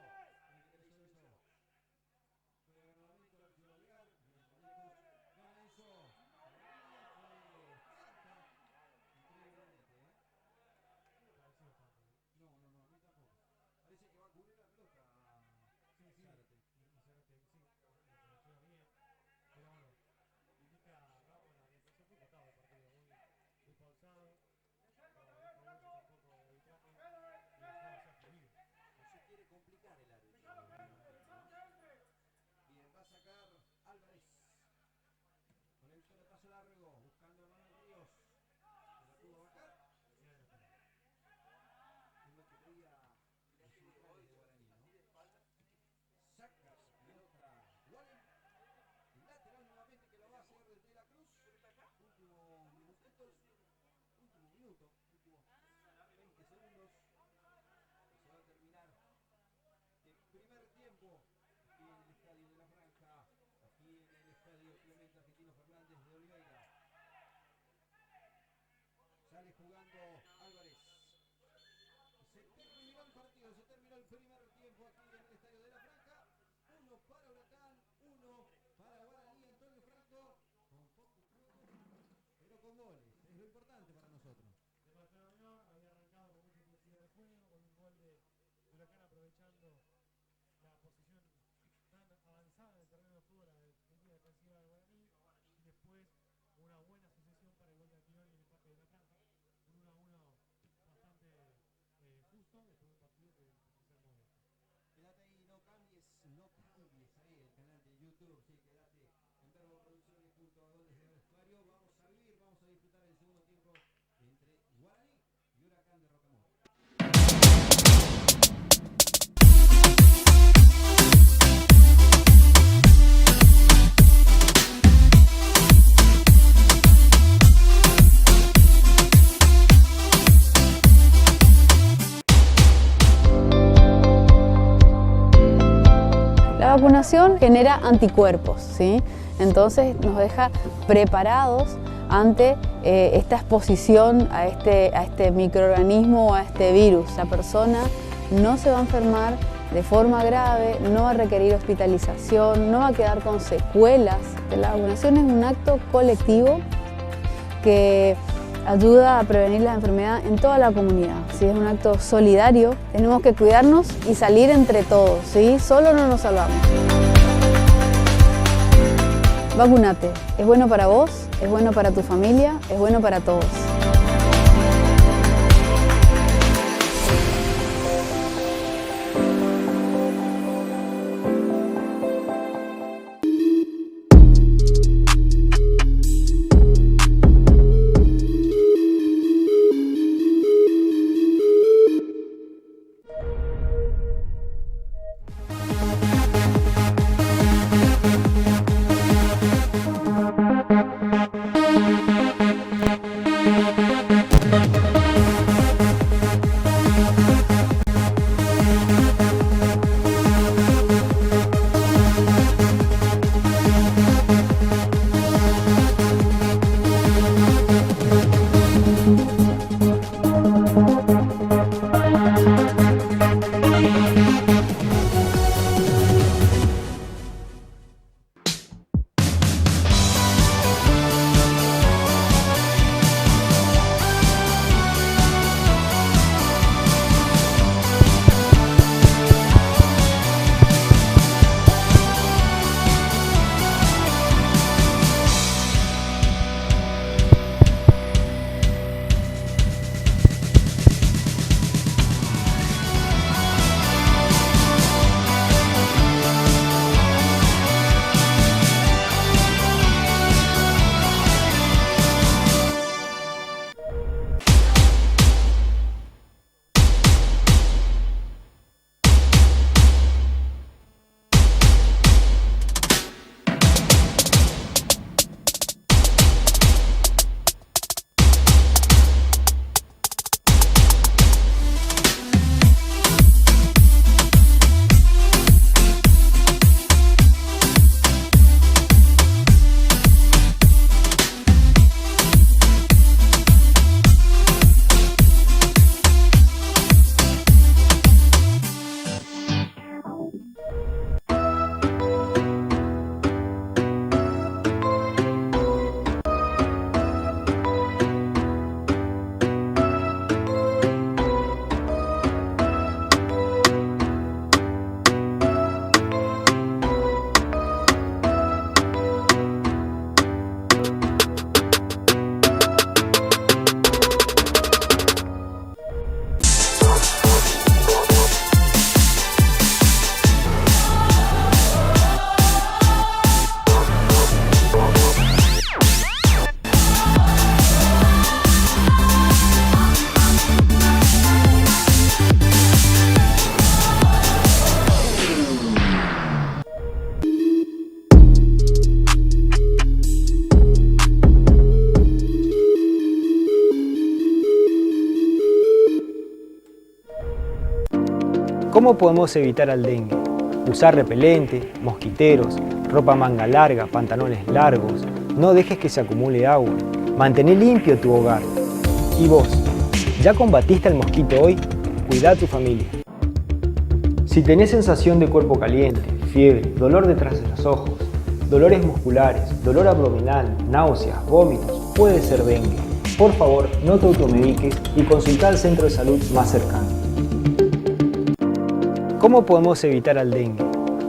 No, a mí tampoco. Parece que va a cubrir la pelota. Sí, Zárate, sí, funciona bien, pero bueno, indica Ramos la orientación porque estaba el partido muy pausado, tampoco arbitraje y el juego se ha fluido. No se quiere complicar el árbitro. Bien, va a sacar Álvarez. Con el pelotazo largo, buscando a Manuel Ríos. Se la pudo bajar. Es lo que pedía los centrales de Guaraní, ¿no? Saca pelota Wallen. Lateral nuevamente que lo va a hacer desde la Cruz. Últimos minutitos. Último minuto. Últimos 20 segundos. Se va a terminar el primer tiempo. Aquí en el estadio de La Franja. Aquí en el estadio Clemente Argentino Fernández de Oliveira. Sale jugando Álvarez. Se terminó el partido, se terminó el primer tiempo aquí en el estadio de La Franja. 1 para Huracán, 1 para Guaraní. Antonio Franco, con poco juego, pero con goles. Es lo importante para nosotros. Sebastián Unión había arrancado con mucha intensidad de juego, con un gol de Huracán aprovechando la posición tan avanzada en el terreno de fútbol, la línea defensiva de Guaraní, y después una buena sucesión para el gol de Almirón y el empate de La Franja. Un 1-1 bastante justo después del partido que empezó muy bien. Quédate ahí, no cambies ahí el canal de YouTube, sí, quédate en Verbo Producciones junto a Goles de Vestuario. Vamos a vivir, vamos a disfrutar el segundo tiempo entre Guaraní y Huracán de Rocamora. La vacunación genera anticuerpos, ¿sí? Entonces nos deja preparados ante esta exposición a este microorganismo o a este virus. La persona no se va a enfermar de forma grave, no va a requerir hospitalización, no va a quedar con secuelas. La vacunación es un acto colectivo que ayuda a prevenir la enfermedad en toda la comunidad, ¿sí? Es un acto solidario, tenemos que cuidarnos y salir entre todos, ¿sí? Solo no nos salvamos. Vacúnate, es bueno para vos, es bueno para tu familia, es bueno para todos. ¿Cómo podemos evitar el dengue? Usar repelente, mosquiteros, ropa manga larga, pantalones largos. No dejes que se acumule agua. Mantén limpio tu hogar. ¿Y vos? ¿Ya combatiste el mosquito hoy? Cuida a tu familia. Si tenés sensación de cuerpo caliente, fiebre, dolor detrás de los ojos, dolores musculares, dolor abdominal, náuseas, vómitos, puede ser dengue. Por favor, no te automediques y consulta al centro de salud más cercano. ¿Cómo podemos evitar el dengue?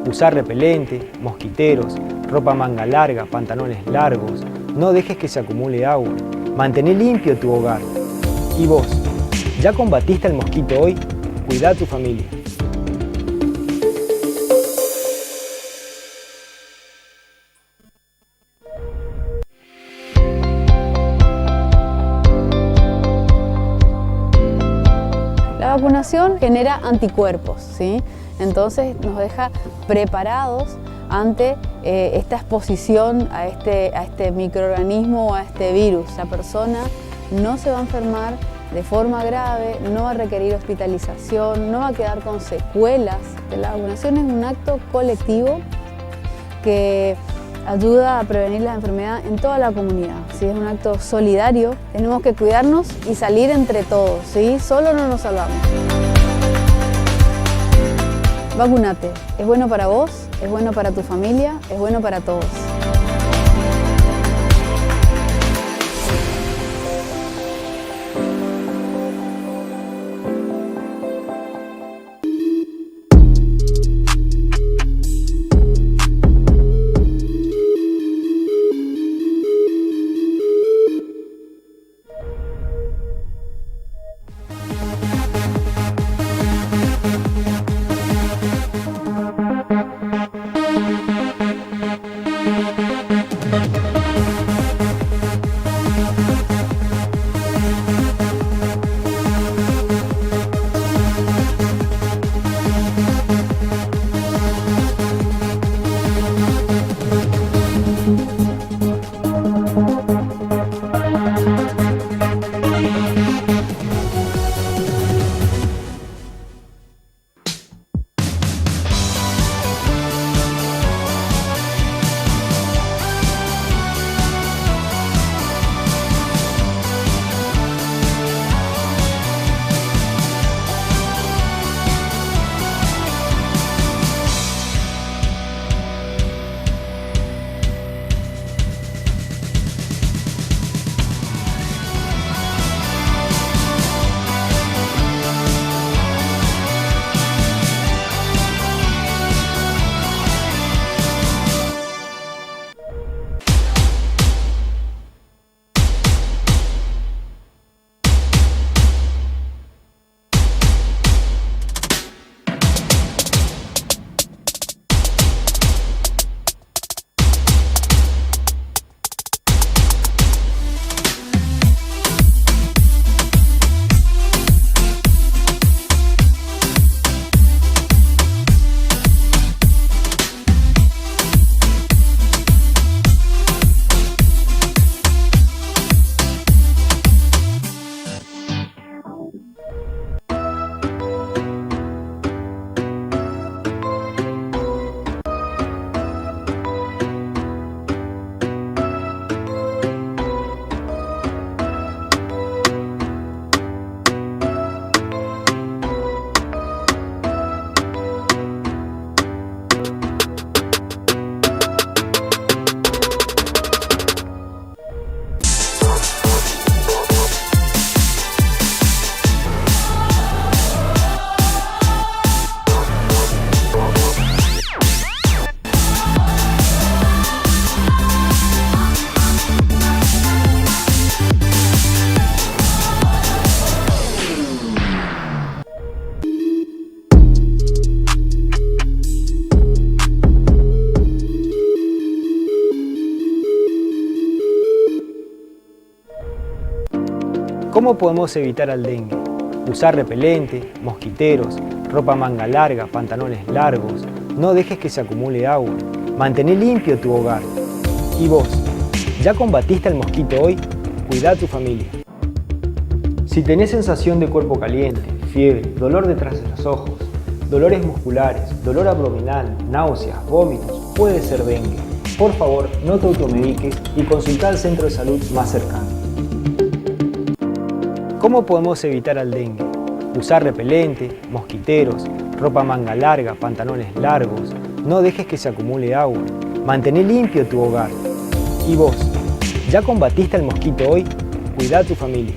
Usar repelente, mosquiteros, ropa manga larga, pantalones largos. No dejes que se acumule agua. Mantén limpio tu hogar. ¿Y vos? ¿Ya combatiste el mosquito hoy? Cuida a tu familia. La vacunación genera anticuerpos, ¿sí? Entonces nos deja preparados ante esta exposición a este microorganismo o a este virus. La persona no se va a enfermar de forma grave, no va a requerir hospitalización, no va a quedar con secuelas. La vacunación es un acto colectivo que ayuda a prevenir la enfermedad en toda la comunidad, ¿sí? Es un acto solidario, tenemos que cuidarnos y salir entre todos, ¿sí? Solo no nos salvamos. Vacúnate, es bueno para vos, es bueno para tu familia, es bueno para todos. ¿Cómo podemos evitar el dengue? Usar repelente, mosquiteros, ropa manga larga, pantalones largos. No dejes que se acumule agua. Mantén limpio tu hogar. ¿Y vos? ¿Ya combatiste el mosquito hoy? Cuida a tu familia. Si tenés sensación de cuerpo caliente, fiebre, dolor detrás de los ojos, dolores musculares, dolor abdominal, náuseas, vómitos, puede ser dengue. Por favor, no te automediques y consulta al centro de salud más cercano. ¿Cómo podemos evitar el dengue? Usar repelente, mosquiteros, ropa manga larga, pantalones largos. No dejes que se acumule agua. Mantén limpio tu hogar. ¿Y vos? ¿Ya combatiste al mosquito hoy? Cuida a tu familia.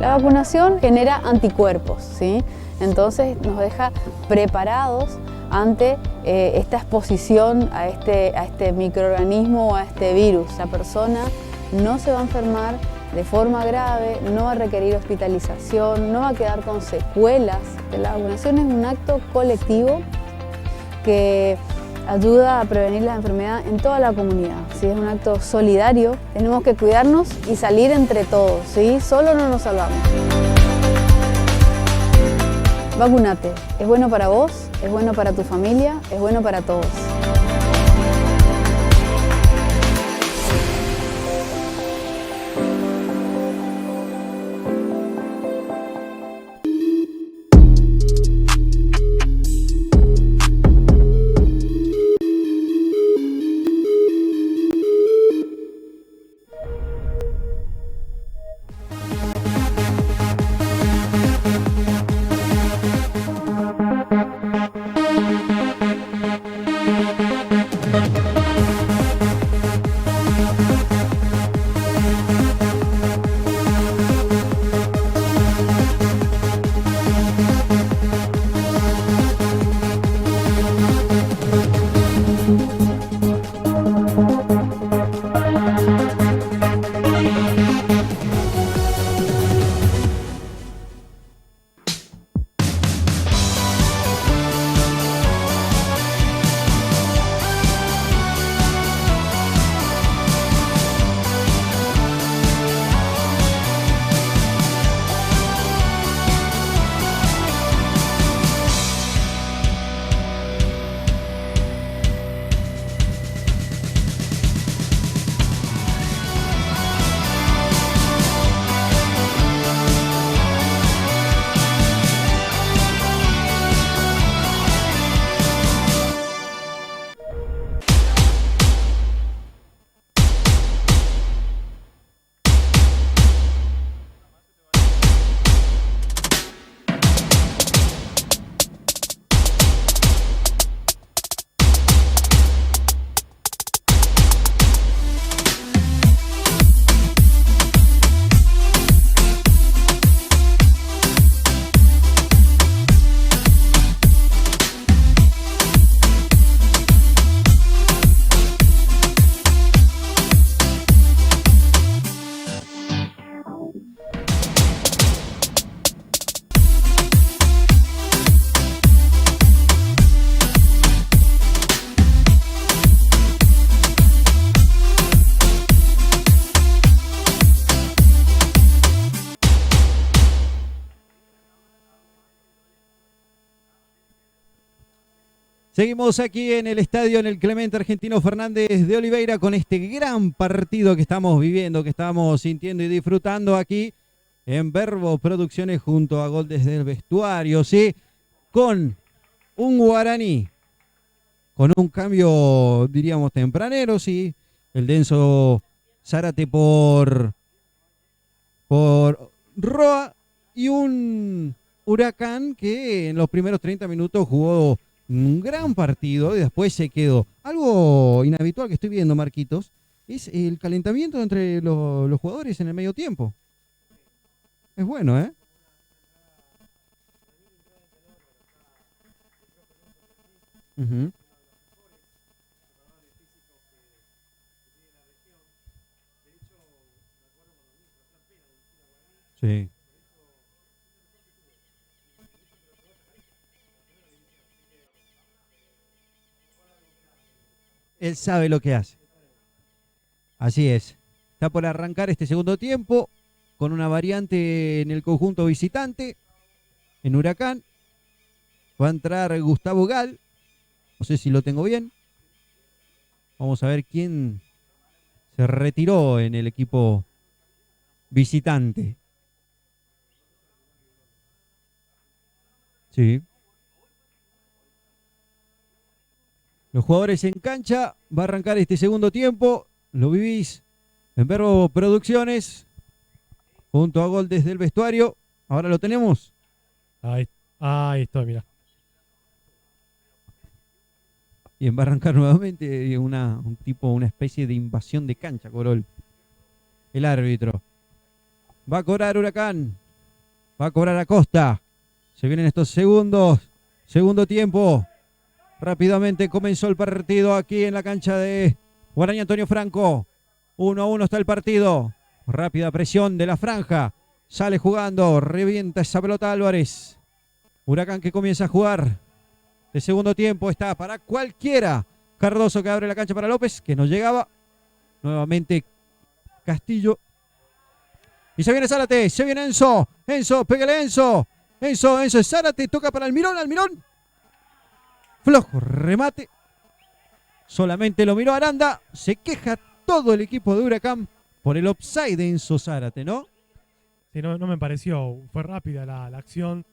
La vacunación genera anticuerpos, ¿sí? Entonces nos deja preparados ante esta exposición a este microorganismo o a este virus. La persona no se va a enfermar de forma grave, no va a requerir hospitalización, no va a quedar con secuelas. La vacunación es un acto colectivo que ayuda a prevenir la enfermedad en toda la comunidad, ¿sí? Es un acto solidario, tenemos que cuidarnos y salir entre todos, ¿sí? Solo no nos salvamos. Vacunate, es bueno para vos, es bueno para tu familia, es bueno para todos. Seguimos aquí en el estadio, en el Clemente Argentino Fernández de Oliveira, con este gran partido que estamos viviendo, que estamos sintiendo y disfrutando aquí en Verbo Producciones junto a Gol desde el Vestuario, ¿sí? Con un Guaraní, con un cambio, diríamos, tempranero, ¿sí? El Denso Zárate por Roa y un Huracán que en los primeros 30 minutos jugó un gran partido y después se quedó. Algo inhabitual que estoy viendo, Marquitos, es el calentamiento entre los jugadores en el medio tiempo. Es bueno, ¿eh? Uh-huh. Sí. Él sabe lo que hace. Así es. Está por arrancar este segundo tiempo con una variante en el conjunto visitante. En Huracán va a entrar Gustavo Gal No sé si lo tengo bien. Vamos a ver quién se retiró en el equipo visitante. Sí. Los jugadores en cancha. Va a arrancar este segundo tiempo. Lo vivís en Verbo Producciones. Junto a Gol desde el vestuario. Ahora lo tenemos. Ahí estoy, mira. Bien, va a arrancar nuevamente una especie de invasión de cancha, Corol. El árbitro. Va a cobrar Huracán. Va a cobrar Acosta. Se vienen estos segundos. Segundo tiempo. Rápidamente comenzó el partido aquí en la cancha de Guaraní Antonio Franco. 1-1 está el partido. Rápida presión de la franja. Sale jugando. Revienta esa pelota Álvarez. Huracán que comienza a jugar. De segundo tiempo está para cualquiera. Cardoso que abre la cancha para López, que no llegaba. Nuevamente Castillo. Y se viene Zárate, se viene Enzo. Enzo, pégale Enzo. Enzo, Zárate, toca para Almirón. Flojo remate. Solamente lo miró Aranda. Se queja todo el equipo de Huracán por el offside de Enzo Zárate, ¿no? Sí, no me pareció. Fue rápida la acción.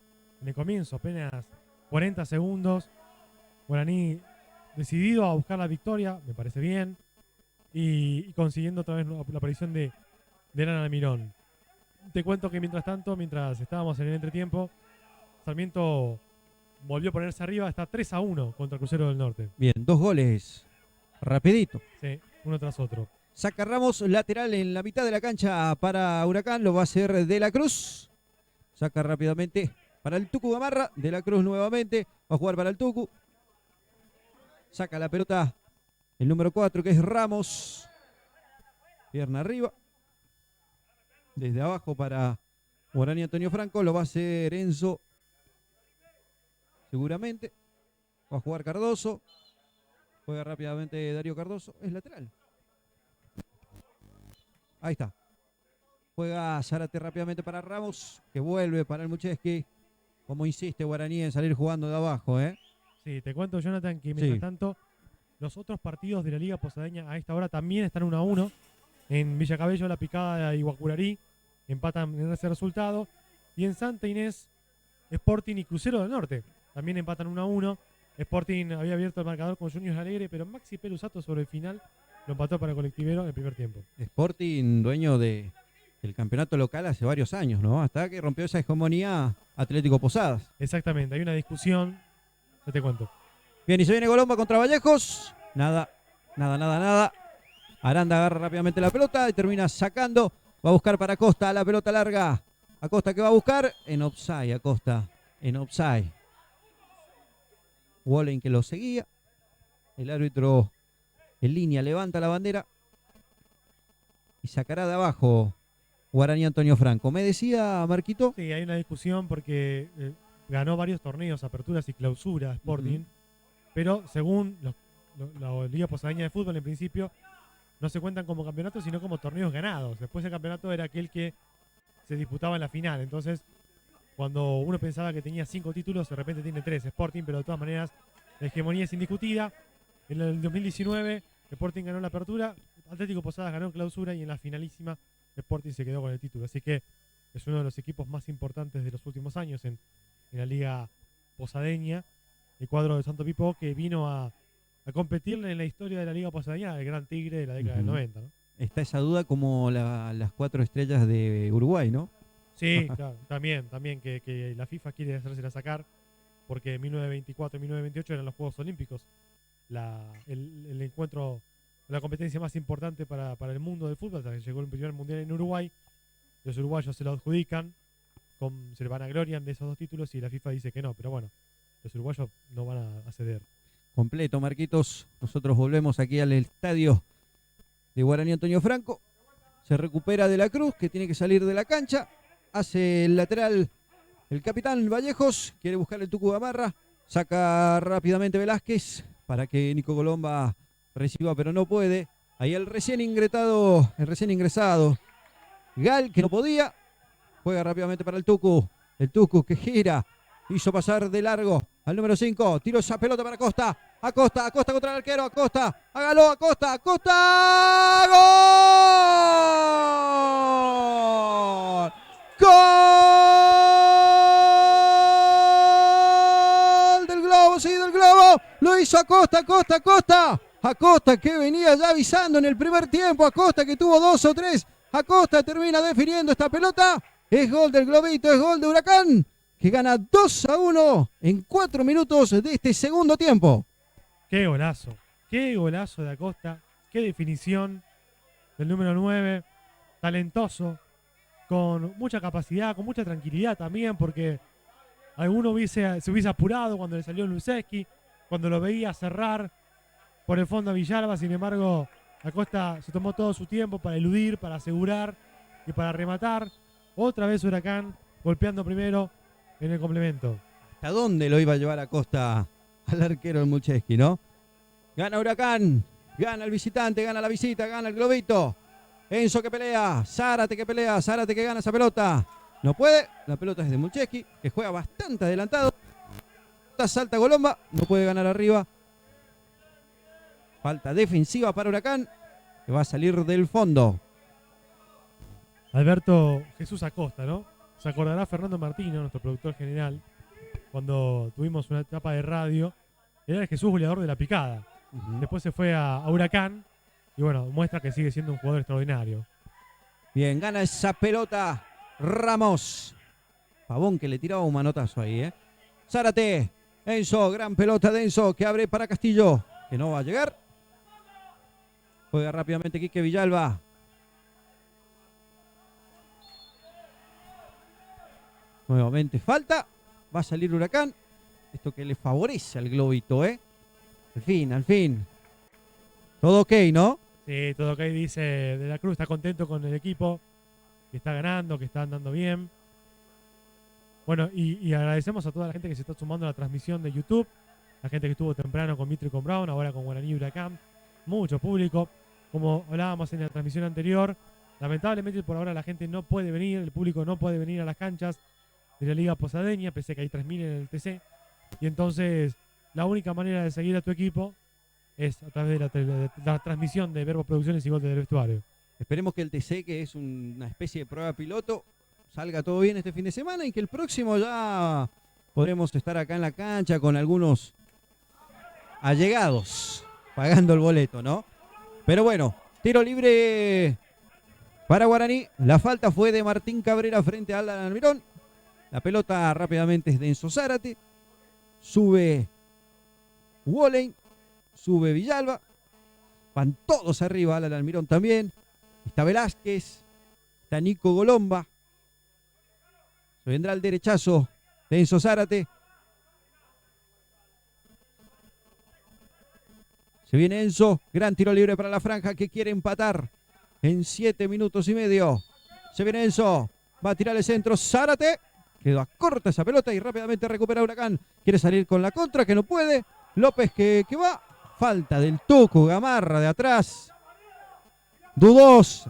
En el comienzo, apenas 40 segundos. Guaraní decidido a buscar la victoria, me parece bien. Y consiguiendo otra vez la aparición de Eran Almirón. Te cuento que mientras estábamos en el entretiempo, Sarmiento volvió a ponerse arriba, está 3-1 contra el Crucero del Norte. Bien, 2 goles. Rapidito. Sí, uno tras otro. Saca Ramos, lateral en la mitad de la cancha para Huracán. Lo va a hacer De la Cruz. Saca rápidamente para el Tucu Gamarra. De la Cruz nuevamente. Va a jugar para el Tucu. Saca la pelota el número 4, que es Ramos. Pierna arriba. Desde abajo para Guaraní Antonio Franco. Lo va a hacer Enzo. Seguramente. Va a jugar Cardoso. Juega rápidamente Darío Cardoso. Es lateral. Ahí está. Juega Zárate rápidamente para Ramos, que vuelve para el Mucheski. Como insiste Guaraní en salir jugando de abajo, ¿eh? Sí, te cuento, Jonathan, que mientras tanto, los otros partidos de la Liga Posadeña a esta hora también están 1-1. En Villacabello, La Picada y Guacurarí empatan en ese resultado. Y en Santa Inés, Sporting y Crucero del Norte también empatan 1-1. Sporting había abierto el marcador con Juniors Alegre, pero Maxi Pelusato sobre el final lo empató para Colectivero en el primer tiempo. Sporting, dueño del campeonato local hace varios años, ¿no? Hasta que rompió esa hegemonía Atlético Posadas. Exactamente, hay una discusión, ya te cuento. Bien, y se viene Colomba contra Vallejos. Nada. Aranda agarra rápidamente la pelota y termina sacando. Va a buscar para Acosta la pelota larga. Acosta que va a buscar en offside, Acosta en offside. Wallen que lo seguía. El árbitro en línea levanta la bandera y sacará de abajo Guaraní Antonio Franco. Me decía Marquito. Sí, hay una discusión porque ganó varios torneos, aperturas y clausuras Sporting, pero según la Liga Posadeña de Fútbol en principio no se cuentan como campeonatos sino como torneos ganados. Después el campeonato era aquel que se disputaba en la final. Entonces, cuando uno pensaba que tenía 5 títulos, de repente tiene 3 Sporting, pero de todas maneras la hegemonía es indiscutida. En el 2019 Sporting ganó la apertura, Atlético Posadas ganó clausura y en la finalísima Sporting se quedó con el título. Así que es uno de los equipos más importantes de los últimos años en la Liga Posadeña. El cuadro de Santo Pipo que vino a competirle en la historia de la Liga Posadeña, el gran tigre de la década del 90, ¿no? Está esa duda como las 4 estrellas de Uruguay, ¿no? Sí, claro, también que la FIFA quiere hacérsela sacar porque en 1924 y 1928 eran los Juegos Olímpicos. El encuentro, la competencia más importante para el mundo del fútbol, hasta que llegó el primer mundial en Uruguay. Los uruguayos se lo adjudican, se vanaglorian de esos 2 títulos y la FIFA dice que no, pero bueno, los uruguayos no van a ceder. Completo, Marquitos. Nosotros volvemos aquí al estadio de Guaraní Antonio Franco. Se recupera De la Cruz, que tiene que salir de la cancha. Hace el lateral el capitán Vallejos. Quiere buscar el Tucu Gamarra. Saca rápidamente Velázquez para que Nico Colomba reciba, pero no puede. Ahí el recién ingresado Gal, que no podía. Juega rápidamente para el Tucu. El Tucu que gira. Hizo pasar de largo al número 5. Tiró esa pelota para Acosta. Acosta contra el arquero, Acosta, hágalo, Acosta, ¡gol! ¡Gol del Globo, sí, del Globo! Lo hizo Acosta, Acosta que venía ya avisando en el primer tiempo, Acosta que tuvo 2 o 3, Acosta termina definiendo esta pelota, es gol del Globito, es gol de Huracán, que gana 2-1 en 4 minutos de este segundo tiempo. Qué golazo de Acosta, qué definición del número 9, talentoso, con mucha capacidad, con mucha tranquilidad también, porque alguno se hubiese apurado cuando le salió Luseski, cuando lo veía cerrar por el fondo a Villalba. Sin embargo, Acosta se tomó todo su tiempo para eludir, para asegurar y para rematar. Otra vez Huracán golpeando primero en el complemento. ¿Hasta dónde lo iba a llevar Acosta al arquero del Mucheski, no? Gana Huracán, gana el visitante, gana la visita, gana el Globito. Enzo que pelea, Zárate que pelea, Zárate que gana esa pelota. No puede, la pelota es de Mucheski, que juega bastante adelantado. Salta Colomba, no puede ganar arriba. Falta defensiva para Huracán, que va a salir del fondo. Alberto Jesús Acosta, ¿no? Se acordará Fernando Martino, nuestro productor general, cuando tuvimos una etapa de radio. Era el Jesús goleador de la picada. Después se fue a Huracán y bueno, muestra que sigue siendo un jugador extraordinario. Bien, gana esa pelota Ramos. Pavón que le tiraba un manotazo ahí, ¿eh? Zárate, Enzo, gran pelota de Enzo que abre para Castillo, que no va a llegar. Juega rápidamente Quique Villalba. Nuevamente falta. Va a salir Huracán. Esto que le favorece al Globito, ¿eh? Al fin. Todo ok, ¿no? Sí, todo ok, dice De la Cruz. Está contento con el equipo, que está ganando, que está andando bien. Bueno, y agradecemos a toda la gente que se está sumando a la transmisión de YouTube. La gente que estuvo temprano con Mitre y con Brown, ahora con Guaraní y Huracán. Mucho público. Como hablábamos en la transmisión anterior, lamentablemente por ahora la gente no puede venir, el público no puede venir a las canchas de la Liga Posadeña, pese a que hay 3.000 en el TC. Y entonces la única manera de seguir a tu equipo es a través de la transmisión de Verbo Producciones y Gol del Vestuario. Esperemos que el TC, que es una especie de prueba piloto, salga todo bien este fin de semana y que el próximo ya podremos estar acá en la cancha con algunos allegados pagando el boleto, ¿no? Pero bueno, tiro libre para Guaraní. La falta fue de Martín Cabrera frente a Alan Almirón. La pelota rápidamente es de Enzo Zárate. Sube Wollen, sube Villalba. Van todos arriba, Alan Almirón también. Está Velázquez, está Nico Golomba. Se vendrá el derechazo de Enzo Zárate. Se viene Enzo, gran tiro libre para la franja que quiere empatar en 7 minutos y medio. Se viene Enzo, va a tirar el centro, Zárate. Quedó a corta esa pelota y rápidamente recupera Huracán. Quiere salir con la contra, que no puede. López que va. Falta del Tucu, Gamarra de atrás. Dudos.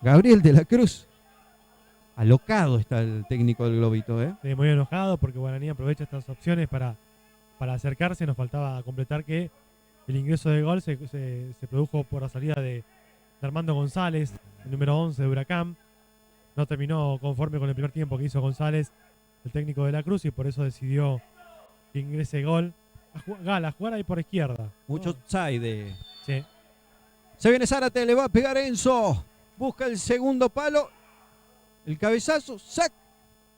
Gabriel de la Cruz. Alocado está el técnico del Globito, ¿eh? Muy enojado porque Guaraní aprovecha estas opciones para acercarse. Nos faltaba completar que el ingreso de gol se produjo por la salida de Armando González, el número 11 de Huracán. No terminó conforme con el primer tiempo que hizo González, el técnico de la Cruz, y por eso decidió que ingrese gol. A jugar ahí por izquierda. Mucho side. Sí. Se viene Zárate, le va a pegar Enzo. Busca el segundo palo. El cabezazo, sac.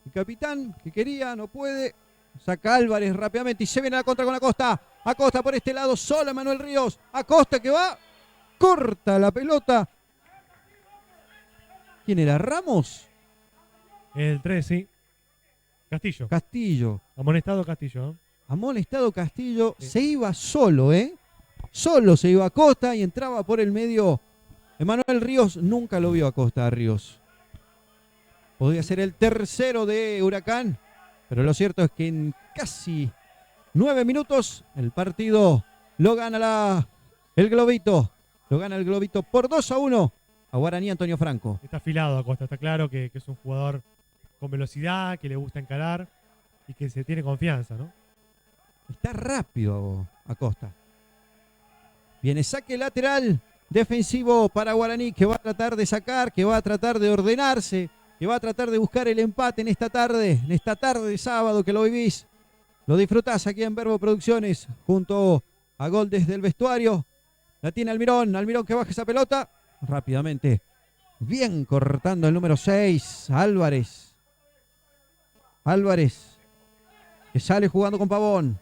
El capitán que quería, no puede. Saca Álvarez rápidamente y se viene a la contra con Acosta. Acosta por este lado, solo Manuel Ríos. Acosta que va. Corta la pelota. ¿Quién era? ¿Ramos? El 3, sí. Castillo. Castillo. Amonestado Castillo, ¿no? Amonestado Castillo. Sí. Se iba solo, ¿eh? Solo se iba a Acosta y entraba por el medio. Emanuel Ríos nunca lo vio a Acosta, a Ríos. Podría ser el tercero de Huracán. Pero lo cierto es que en casi 9 minutos el partido lo gana el Globito. Lo gana el Globito por 2-1 a Guaraní Antonio Franco. Está afilado Acosta, está claro que es un jugador con velocidad, que le gusta encarar y que se tiene confianza, ¿no? Está rápido Acosta. Viene saque lateral defensivo para Guaraní, que va a tratar de sacar, que va a tratar de ordenarse, que va a tratar de buscar el empate en esta tarde de sábado que lo vivís. Lo disfrutás aquí en Verbo Producciones junto a Gol desde el vestuario. La tiene Almirón, Almirón que baja esa pelota rápidamente. Bien cortando el número 6, Álvarez. Álvarez, que sale jugando con Pavón.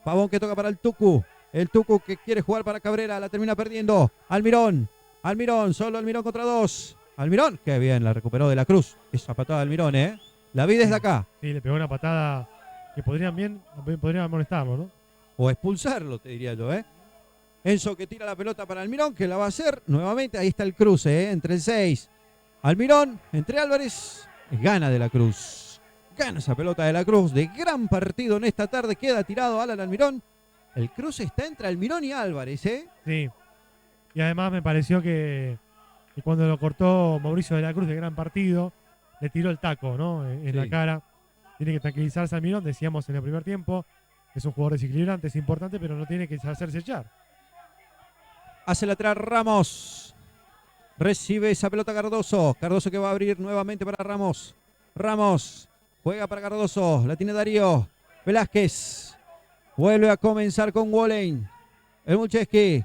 Pavón que toca para el Tucu. El Tucu que quiere jugar para Cabrera, la termina perdiendo. Almirón, Almirón, solo Almirón contra 2. Almirón, qué bien, la recuperó de la Cruz. Esa patada de Almirón, ¿eh? La vi desde acá. Sí, le pegó una patada que podrían amonestarlo, ¿no? O expulsarlo, te diría yo, ¿eh? Enzo que tira la pelota para Almirón, que la va a hacer nuevamente. Ahí está el cruce, ¿eh? Entre el 6. Almirón, entre Álvarez. Gana de la Cruz. Gana esa pelota de la Cruz. De gran partido en esta tarde. Queda tirado Alan Almirón. El cruce está entre Almirón y Álvarez, ¿eh? Sí. Y además me pareció que cuando lo cortó Mauricio de la Cruz de gran partido, le tiró el taco, ¿no? En la Sí. cara. Tiene que tranquilizarse Almirón, decíamos en el primer tiempo. Es un jugador desequilibrante, es importante, pero no tiene que hacerse echar. Hace lateral Ramos. Recibe esa pelota Cardoso. Cardoso que va a abrir nuevamente para Ramos. Ramos juega para Cardoso. La tiene Darío. Velázquez. Vuelve a comenzar con Wollein. El Mucheski.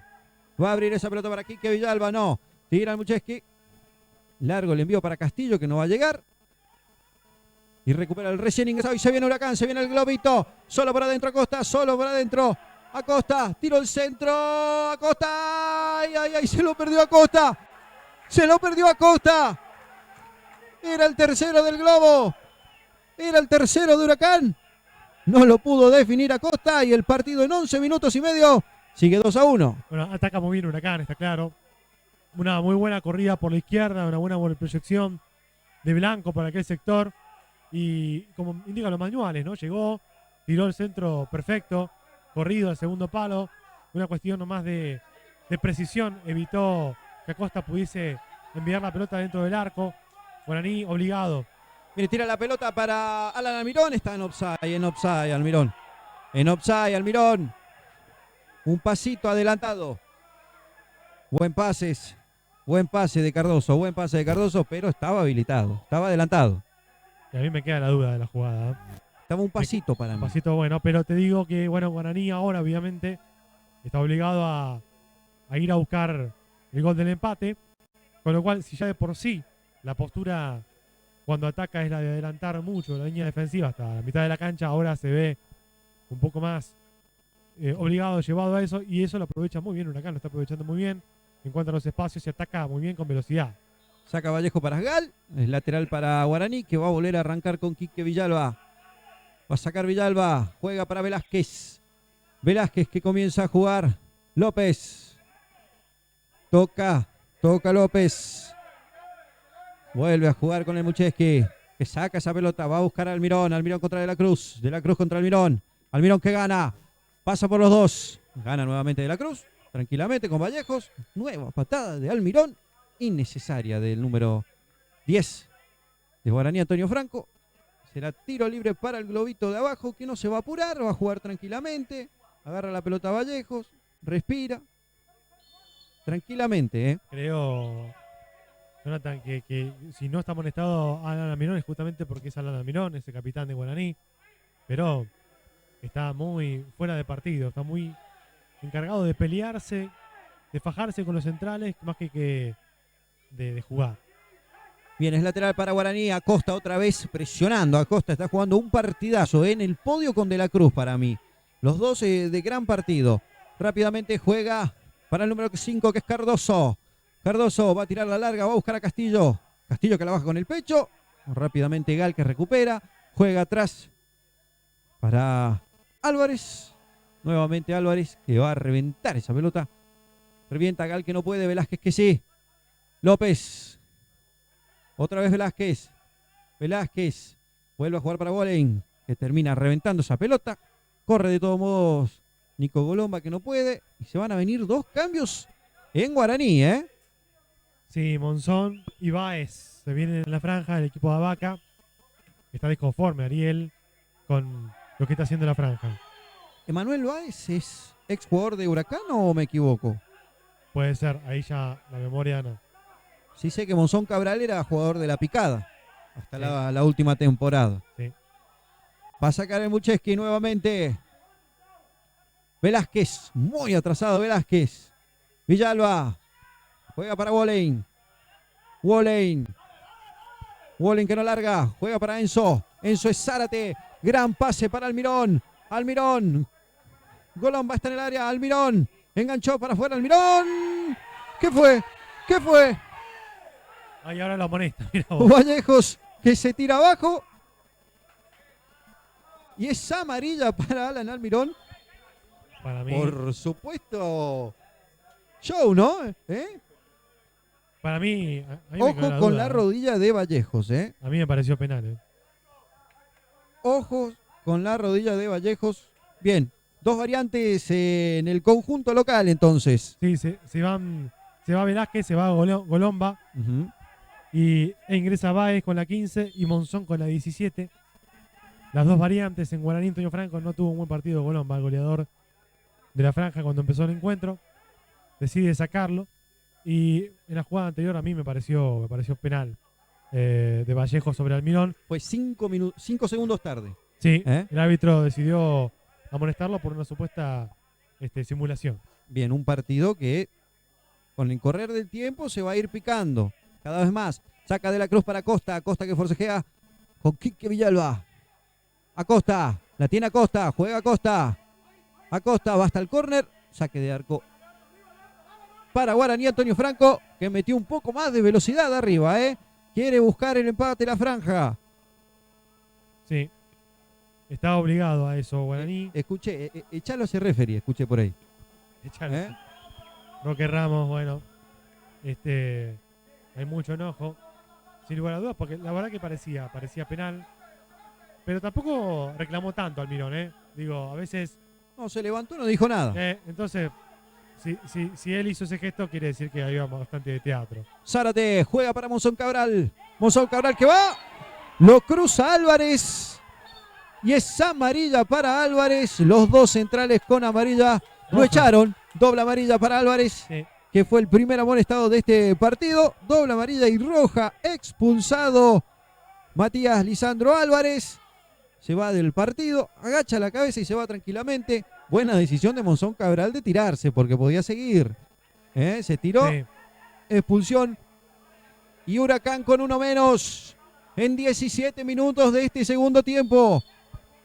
Va a abrir esa pelota para Quique Villalba. No. Tira el Mucheski. Largo el envío para Castillo que no va a llegar. Y recupera el recién ingresado. Y se viene Huracán. Se viene el globito. Solo para adentro Acosta. Solo para adentro. Acosta. Tiro el centro. Acosta. Ay, ay, ay. Se lo perdió Acosta. Se lo perdió Acosta. Era el tercero del globo. Era el tercero de Huracán. No lo pudo definir Acosta y el partido en 11 minutos y medio sigue 2-1. Bueno, ataca muy bien Huracán, está claro. Una muy buena corrida por la izquierda, una buena proyección de Blanco para aquel sector. Y como indican los manuales, ¿no? Llegó, tiró el centro perfecto, corrido al segundo palo. Una cuestión nomás de precisión, evitó que Acosta pudiese enviar la pelota dentro del arco. Guaraní obligado. Mire, tira la pelota para Alan Almirón. Está en offside Almirón. En offside Almirón. Un pasito adelantado. Buen pase de Cardoso, pero estaba habilitado, estaba adelantado. Y a mí me queda la duda de la jugada, ¿eh? Estaba un pasito para Un mí. pasito bueno, pero te digo que, bueno, Guaraní ahora obviamente está obligado a ir a buscar el gol del empate. Con lo cual, si ya de por sí la postura cuando ataca es la de adelantar mucho la línea defensiva hasta la mitad de la cancha, ahora se ve un poco más obligado, llevado a eso, y eso lo aprovecha muy bien Huracán, lo está aprovechando muy bien, encuentra los espacios y ataca muy bien con velocidad. Saca Vallejo para Asgal, es lateral para Guaraní, que va a volver a arrancar con Quique Villalba. Va a sacar Villalba, juega para Velázquez. Velázquez que comienza a jugar. López. Toca López. Vuelve a jugar con el Mucheski, que saca esa pelota, va a buscar a Almirón. Almirón contra De la Cruz contra Almirón. Almirón que gana, pasa por los dos. Gana nuevamente De la Cruz, tranquilamente con Vallejos. Nueva patada de Almirón, innecesaria del número 10 de Guaraní, Antonio Franco. Será tiro libre para el globito de abajo, que no se va a apurar, va a jugar tranquilamente. Agarra la pelota Vallejos, respira. Tranquilamente, ¿eh? Creo, Jonathan, que si no está amonestado Alan Almirón es justamente porque es Alan Almirón, es el capitán de Guaraní. Pero está muy fuera de partido, está muy encargado de pelearse, de fajarse con los centrales, más que de jugar. Bien, es lateral para Guaraní. Acosta otra vez presionando. Acosta está jugando un partidazo en el podio con De la Cruz para mí. Los dos de gran partido. Rápidamente juega para el número 5 que es Cardoso. Cardoso va a tirar la larga, va a buscar a Castillo. Castillo que la baja con el pecho. Rápidamente Gal que recupera. Juega atrás para Álvarez. Nuevamente Álvarez que va a reventar esa pelota. Revienta Gal que no puede. Velázquez que sí. López. Otra vez Velázquez. Velázquez vuelve a jugar para Wollein, que termina reventando esa pelota. Corre de todos modos Nico Golomba que no puede. Y se van a venir dos cambios en Guaraní, ¿eh? Sí, Monzón y Báez se vienen en la franja del equipo de Abaca. Está disconforme Ariel con lo que está haciendo la franja. ¿Emanuel Báez es ex jugador de Huracán o me equivoco? Puede ser, ahí ya la memoria no. Sí sé que Monzón Cabral era jugador de la Picada hasta Sí. la última temporada. Sí. Va a sacar el Mucheski nuevamente. Velázquez, muy atrasado Velázquez. Villalba, juega para Wollein. Wollein que no larga, juega para Enzo. Enzo es Zárate, gran pase para Almirón. Almirón, Golomba está en el área, Almirón, enganchó para afuera Almirón. ¿Qué fue? ¿Qué fue? Ahí ahora lo amonesta, mira vos. Vallejos que se tira abajo. Y es amarilla para Alan Almirón. Para mí, Por supuesto, show, ¿no? ¿Eh? para mí, a mí me quedó Ojo con duda, la rodilla de Vallejos, ¿eh? A mí me pareció penal, Ojo con la rodilla de Vallejos. Bien, dos variantes en el conjunto local entonces. Sí, se va Velázquez, se va Golomba Ujú. e ingresa Báez con la 15 y Monzón con la 17. Las dos variantes en Guaraní. Antonio Franco no tuvo un buen partido Golomba, el goleador de la franja cuando empezó el encuentro. Decide sacarlo y en la jugada anterior a mí me pareció penal de Vallejo sobre Almirón. Fue 5 segundos tarde. Sí, ¿Eh? el árbitro decidió amonestarlo por una supuesta simulación. Bien, un partido que con el correr del tiempo se va a ir picando cada vez más. Saca de la Cruz para Acosta. Acosta que forcejea con Quique Villalba. Acosta, la tiene Acosta, juega Acosta. Acosta va hasta el córner. Saque de arco para Guaraní. Antonio Franco, que metió un poco más de velocidad arriba, ¿eh? Quiere buscar el empate la franja. Sí, estaba obligado a eso Guaraní. Escuché, echalo a ese referee, escuché por ahí. Echarlo. ¿Eh? Roque Ramos, bueno, hay mucho enojo, sin lugar a dudas, porque la verdad que parecía penal, pero tampoco reclamó tanto Almirón, Digo, a veces, No, se levantó, no dijo nada. entonces, si él hizo ese gesto, quiere decir que había bastante de teatro. Zárate juega para Monzón Cabral. Monzón Cabral que va. Lo cruza Álvarez. Y es amarilla para Álvarez. Los dos centrales con amarilla. Lo Roja. echaron. Doble amarilla para Álvarez, Sí, que fue el primer amonestado de este partido. Doble amarilla y roja. Expulsado Matías Lisandro Álvarez. Se va del partido. Agacha la cabeza y se va tranquilamente. Buena decisión de Monzón Cabral de tirarse porque podía seguir. Se tiró. sí. Expulsión. Y Huracán con uno menos en 17 minutos de este segundo tiempo.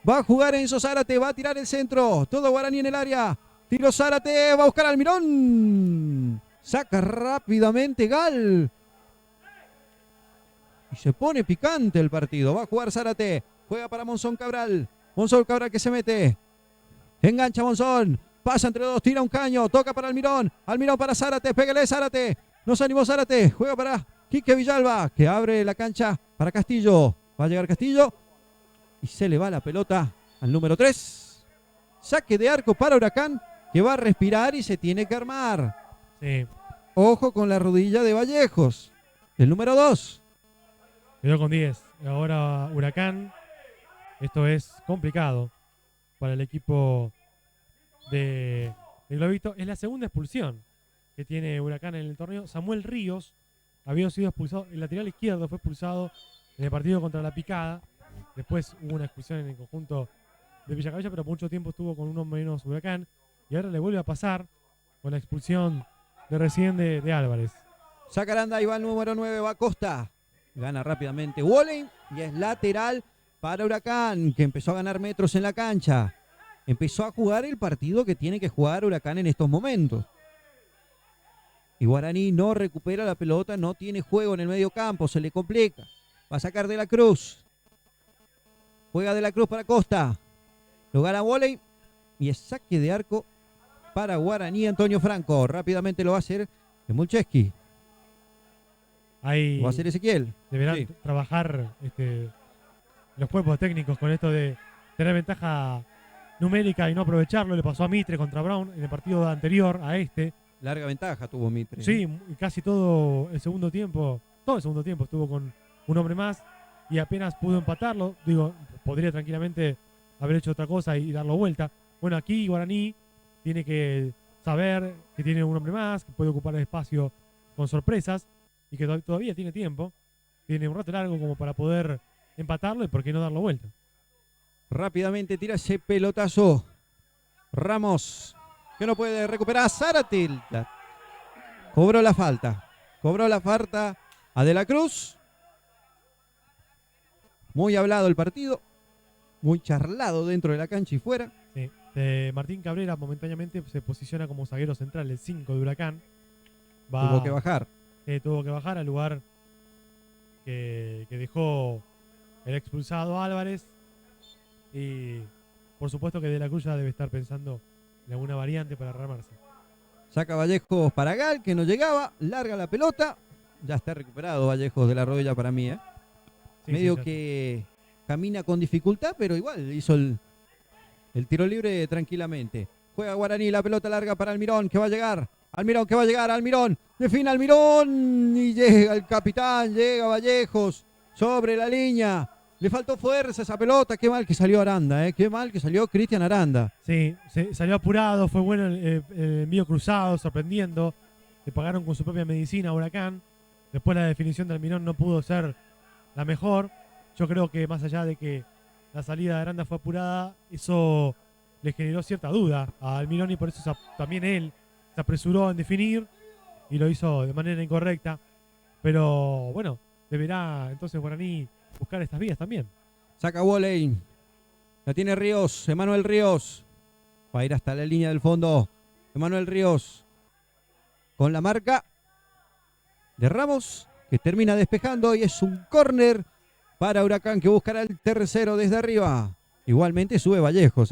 Va a jugar Enzo Zárate, va a tirar el centro. Todo Guaraní en el área. Tiro Zárate, va a buscar Almirón. Saca rápidamente Gal. Y se pone picante el partido. Va a jugar Zárate. Juega para Monzón Cabral. Monzón Cabral que se mete. Engancha Monzón. Pasa entre dos, tira un caño. Toca para Almirón. Almirón para Zárate. Pégale Zárate. No se animó Zárate. Juega para Quique Villalba, que abre la cancha para Castillo. Va a llegar Castillo. Y se le va la pelota al número 3. Saque de arco para Huracán, que va a respirar y se tiene que armar. Sí, Ojo con la rodilla de Vallejos. El número 2. quedó con 10. Ahora Huracán. Esto es complicado para el equipo de Globito. Es la segunda expulsión que tiene Huracán en el torneo. Samuel Ríos había sido expulsado. El lateral izquierdo fue expulsado en el partido contra la Picada. Después hubo una expulsión en el conjunto de Villacabella, pero por mucho tiempo estuvo con uno menos Huracán. Y ahora le vuelve a pasar con la expulsión de recién de Álvarez. Sacaranda y va el número 9, va Costa. Gana rápidamente Wollein y es lateral para Huracán, que empezó a ganar metros en la cancha. Empezó a jugar el partido que tiene que jugar Huracán en estos momentos. Y Guaraní no recupera la pelota, no tiene juego en el medio campo, se le complica. Va a sacar de la Cruz. Juega de la Cruz para Costa. Lo gana Wollein y es saque de arco para Guaraní. Antonio Franco. Rápidamente lo va a hacer Mulcheski. Ahí Lo va a hacer Ezequiel. deberán Sí. trabajar los cuerpos técnicos con esto de tener ventaja numérica y no aprovecharlo. Le pasó a Mitre contra Brown en el partido anterior a este. Larga ventaja tuvo Mitre. Sí, casi todo el segundo tiempo estuvo con un hombre más y apenas pudo empatarlo. Digo, podría tranquilamente haber hecho otra cosa y darlo vuelta. Bueno, aquí Guaraní tiene que saber que tiene un hombre más, que puede ocupar el espacio con sorpresas y que todavía tiene tiempo. Tiene un rato largo como para poder empatarlo y por qué no darlo vuelta. Rápidamente tira ese pelotazo. Ramos, que no puede recuperar. Zárate. Cobró la falta. Cobró la falta a De la Cruz. Muy hablado el partido. Muy charlado dentro de la cancha y fuera. Sí. Martín Cabrera momentáneamente se posiciona como zaguero central, el 5 de Huracán. Tuvo que bajar. Tuvo que bajar al lugar que dejó el expulsado Álvarez. Y por supuesto que De la Cruz ya debe estar pensando en alguna variante para armarse. Saca Vallejos para Gal, que no llegaba. Larga la pelota. Ya está recuperado Vallejos de la rodilla para mí. Sí, Medio sí, que camina con dificultad, pero igual hizo el tiro libre tranquilamente. Juega Guaraní, la pelota larga para Almirón, que va a llegar. Almirón, que va a llegar. Almirón. Define Almirón. Y llega el capitán, llega Vallejos. Sobre la línea. Le faltó fuerza esa pelota. Qué mal que salió Aranda, qué mal que salió Cristian Aranda. Sí, salió apurado, fue bueno el envío cruzado, sorprendiendo. Le pagaron con su propia medicina a Huracán. Después la definición de Almirón no pudo ser la mejor. Yo creo que más allá de que la salida de Aranda fue apurada, eso le generó cierta duda a Almirón y por eso también él se apresuró en definir y lo hizo de manera incorrecta. Pero bueno, deberá entonces Guaraní buscar estas vías también. Saca Wolley. La tiene Ríos. Emanuel Ríos. Va a ir hasta la línea del fondo. Emanuel Ríos. Con la marca de Ramos, que termina despejando. Y es un córner para Huracán, que buscará el tercero desde arriba. Igualmente sube Vallejos,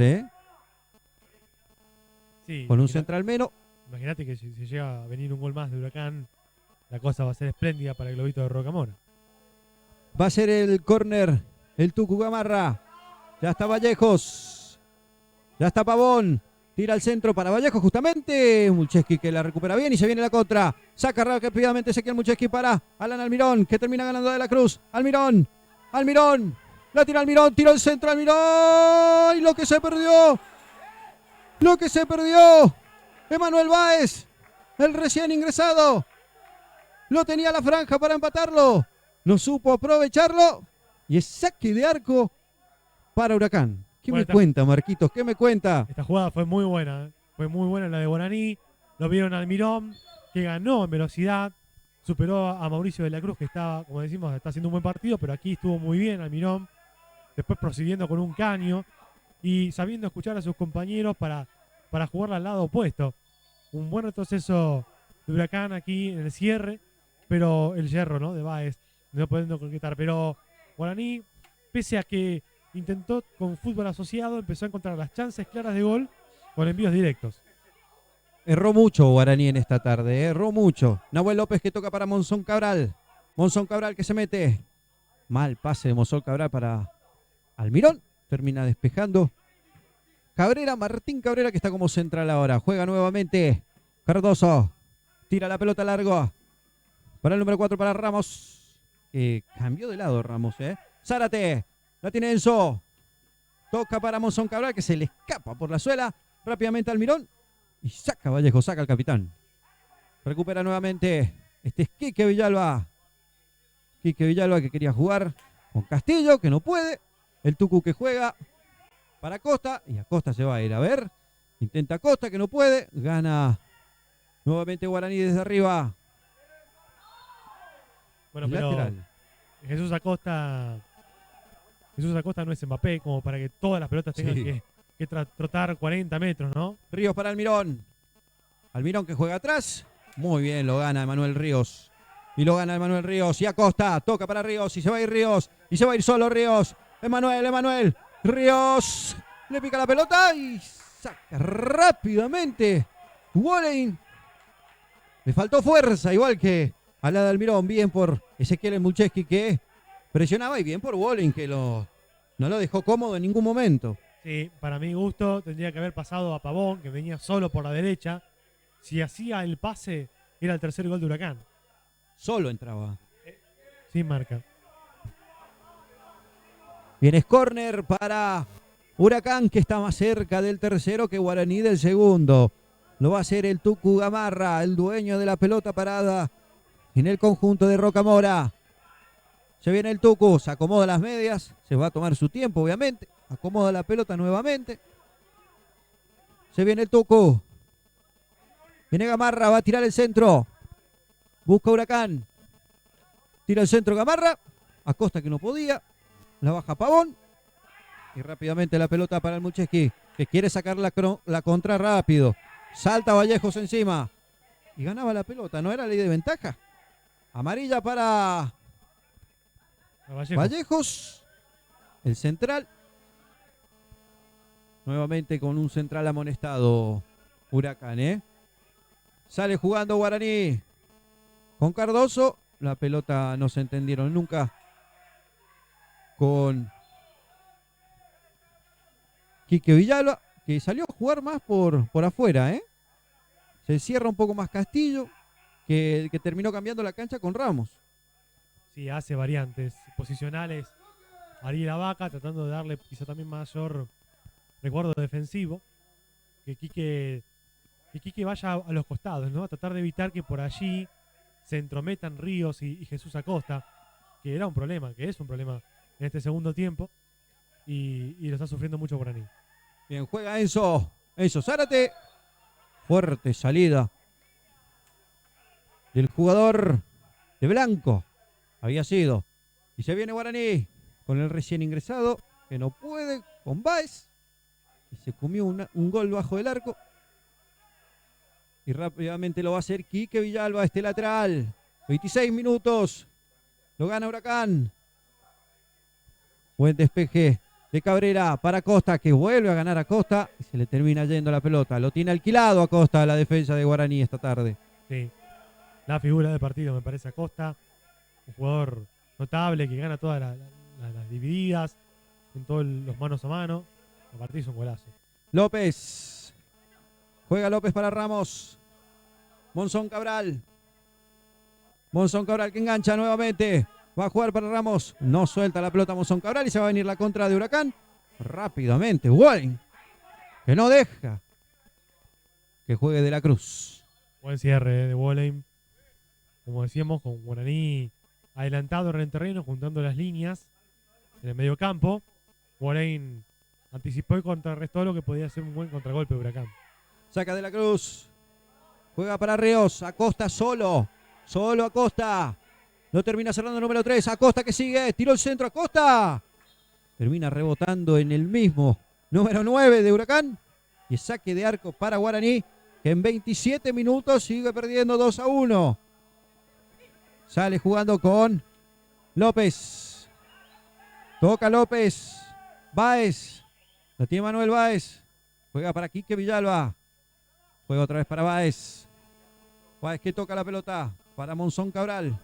Sí, con un central menos. Imagínate que si llega a venir un gol más de Huracán, la cosa va a ser espléndida para el globito de Rocamora. Va a ser el córner el Tucu Gamarra. Ya está Vallejos. Ya está Pavón. Tira al centro para Vallejos justamente. Mulcheski que la recupera bien y se viene la contra. Saca rápidamente Ezequiel Mulcheski para Alan Almirón, que termina ganando De la Cruz. Almirón. Almirón. La tira Almirón. Tira al centro Almirón. Y lo que se perdió. Lo que se perdió. Emanuel Báez. El recién ingresado. Lo tenía la franja para empatarlo. No supo aprovecharlo. Y es saque de arco para Huracán. ¿Qué me cuenta, Marquitos? ¿Qué me cuenta? Esta jugada fue muy buena. Fue muy buena la de Guaraní. Lo vieron Almirón, que ganó en velocidad. Superó a Mauricio de la Cruz, que estaba, como decimos, está haciendo un buen partido, pero aquí estuvo muy bien Almirón. Después prosiguiendo con un caño y sabiendo escuchar a sus compañeros para jugarla al lado opuesto. Un buen retroceso de Huracán aquí en el cierre, pero el hierro, ¿no?, de Báez, no pudiendo concretar. Pero Guaraní, pese a que intentó con fútbol asociado, empezó a encontrar las chances claras de gol con envíos directos. Erró mucho Guaraní en esta tarde, erró mucho. Nahuel López que toca para Monzón Cabral. Monzón Cabral que se mete. Mal pase de Monzón Cabral para Almirón. Termina despejando. Cabrera, Martín Cabrera, que está como central ahora. Juega nuevamente Cardoso. Tira la pelota largo. Para el número 4, para Ramos. Cambió de lado Ramos, Zárate. La tiene Enzo. Toca para Monzón Cabral, que se le escapa por la suela. Rápidamente Almirón. Y saca Vallejo, saca al capitán. Recupera nuevamente. Este es Quique Villalba. Quique Villalba que quería jugar con Castillo, que no puede. El Tucu que juega para Costa. Y Acosta se va a ir. A ver. Intenta Costa, que no puede. Gana nuevamente Guaraní desde arriba. Bueno, pero lateral. Jesús Acosta no es Mbappé como para que todas las pelotas tengan que trotar 40 metros, ¿no? Ríos para Almirón. Almirón que juega atrás. Muy bien, lo gana Emanuel Ríos. Y lo gana Emanuel Ríos. Y Acosta toca para Ríos. Y se va a ir Ríos. Y se va a ir solo Ríos. Emanuel. Ríos. Le pica la pelota y saca rápidamente. Wolley. Le faltó fuerza, igual que a la de Almirón. Bien por Ezequiel Mulcheski, que presionaba, y bien por Wolley, que no lo dejó cómodo en ningún momento. Sí, para mi gusto tendría que haber pasado a Pavón, que venía solo por la derecha. Si hacía el pase, era el tercer gol de Huracán. Solo entraba. Sin marca. Bien, es córner para Huracán que está más cerca del tercero que Guaraní del segundo. Lo va a hacer el Tucu Gamarra, el dueño de la pelota parada en el conjunto de Rocamora. Se viene el Tucu, se acomoda las medias, se va a tomar su tiempo obviamente. Acomoda la pelota nuevamente. Se viene el Tucu. Viene Gamarra, va a tirar el centro. Busca Huracán. Tira el centro Gamarra. Acosta que no podía. La baja Pavón. Y rápidamente la pelota para el Mucheski, que quiere sacar la contra rápido. Salta Vallejos encima. Y ganaba la pelota. ¿No era ley de ventaja? Amarilla para Vallejos. El central. Nuevamente con un central amonestado Huracán, ¿eh? Sale jugando Guaraní. Con Cardoso. La pelota no se entendieron nunca. Con Quique Villalba, que salió a jugar más por afuera, ¿eh? Se cierra un poco más Castillo, que terminó cambiando la cancha con Ramos. Sí, hace variantes posicionales. Ariel Vaca tratando de darle quizá también mayor recuerdo defensivo. Que Quique vaya a los costados, ¿no? A tratar de evitar que por allí se entrometan Ríos y Jesús Acosta, que era un problema, que es un problema en este segundo tiempo. Y lo está sufriendo mucho Guaraní. Bien, juega Enzo Zárate. Fuerte salida del jugador de blanco. Había sido. Y se viene Guaraní con el recién ingresado, que no puede, con Báez. Y se comió un gol bajo del arco. Y rápidamente lo va a hacer Quique Villalba, este lateral. 26 minutos. Lo gana Huracán. Buen despeje de Cabrera para Costa, que vuelve a ganar a Costa. Y se le termina yendo la pelota. Lo tiene alquilado a Costa la defensa de Guaraní esta tarde. Sí. La figura del partido me parece Acosta. Un jugador notable que gana todas las divididas. En todos los manos a mano. El partido es un golazo. López. Juega López para Ramos. Monzón Cabral. Monzón Cabral que engancha nuevamente. Va a jugar para Ramos. No suelta la pelota Monzón Cabral y se va a venir la contra de Huracán. Rápidamente. Walling. Que no deja que juegue De la Cruz. Buen cierre de Wolheim. Como decíamos, con Guaraní adelantado en el terreno, juntando las líneas en el medio campo. Wolheim anticipó y contrarrestó lo que podía ser un buen contragolpe de Huracán. Saca De la Cruz. Juega para Ríos. Acosta solo. Solo Acosta. No termina cerrando el número 3. Acosta que sigue. Tiró el centro. Acosta. Termina rebotando en el mismo número 9 de Huracán. Y saque de arco para Guaraní, que en 27 minutos sigue perdiendo 2-1. Sale jugando con López. Toca López. Báez. La tiene Manuel Báez. Juega para Quique Villalba. Juega otra vez para Báez. Báez que toca la pelota para Monzón Cabral,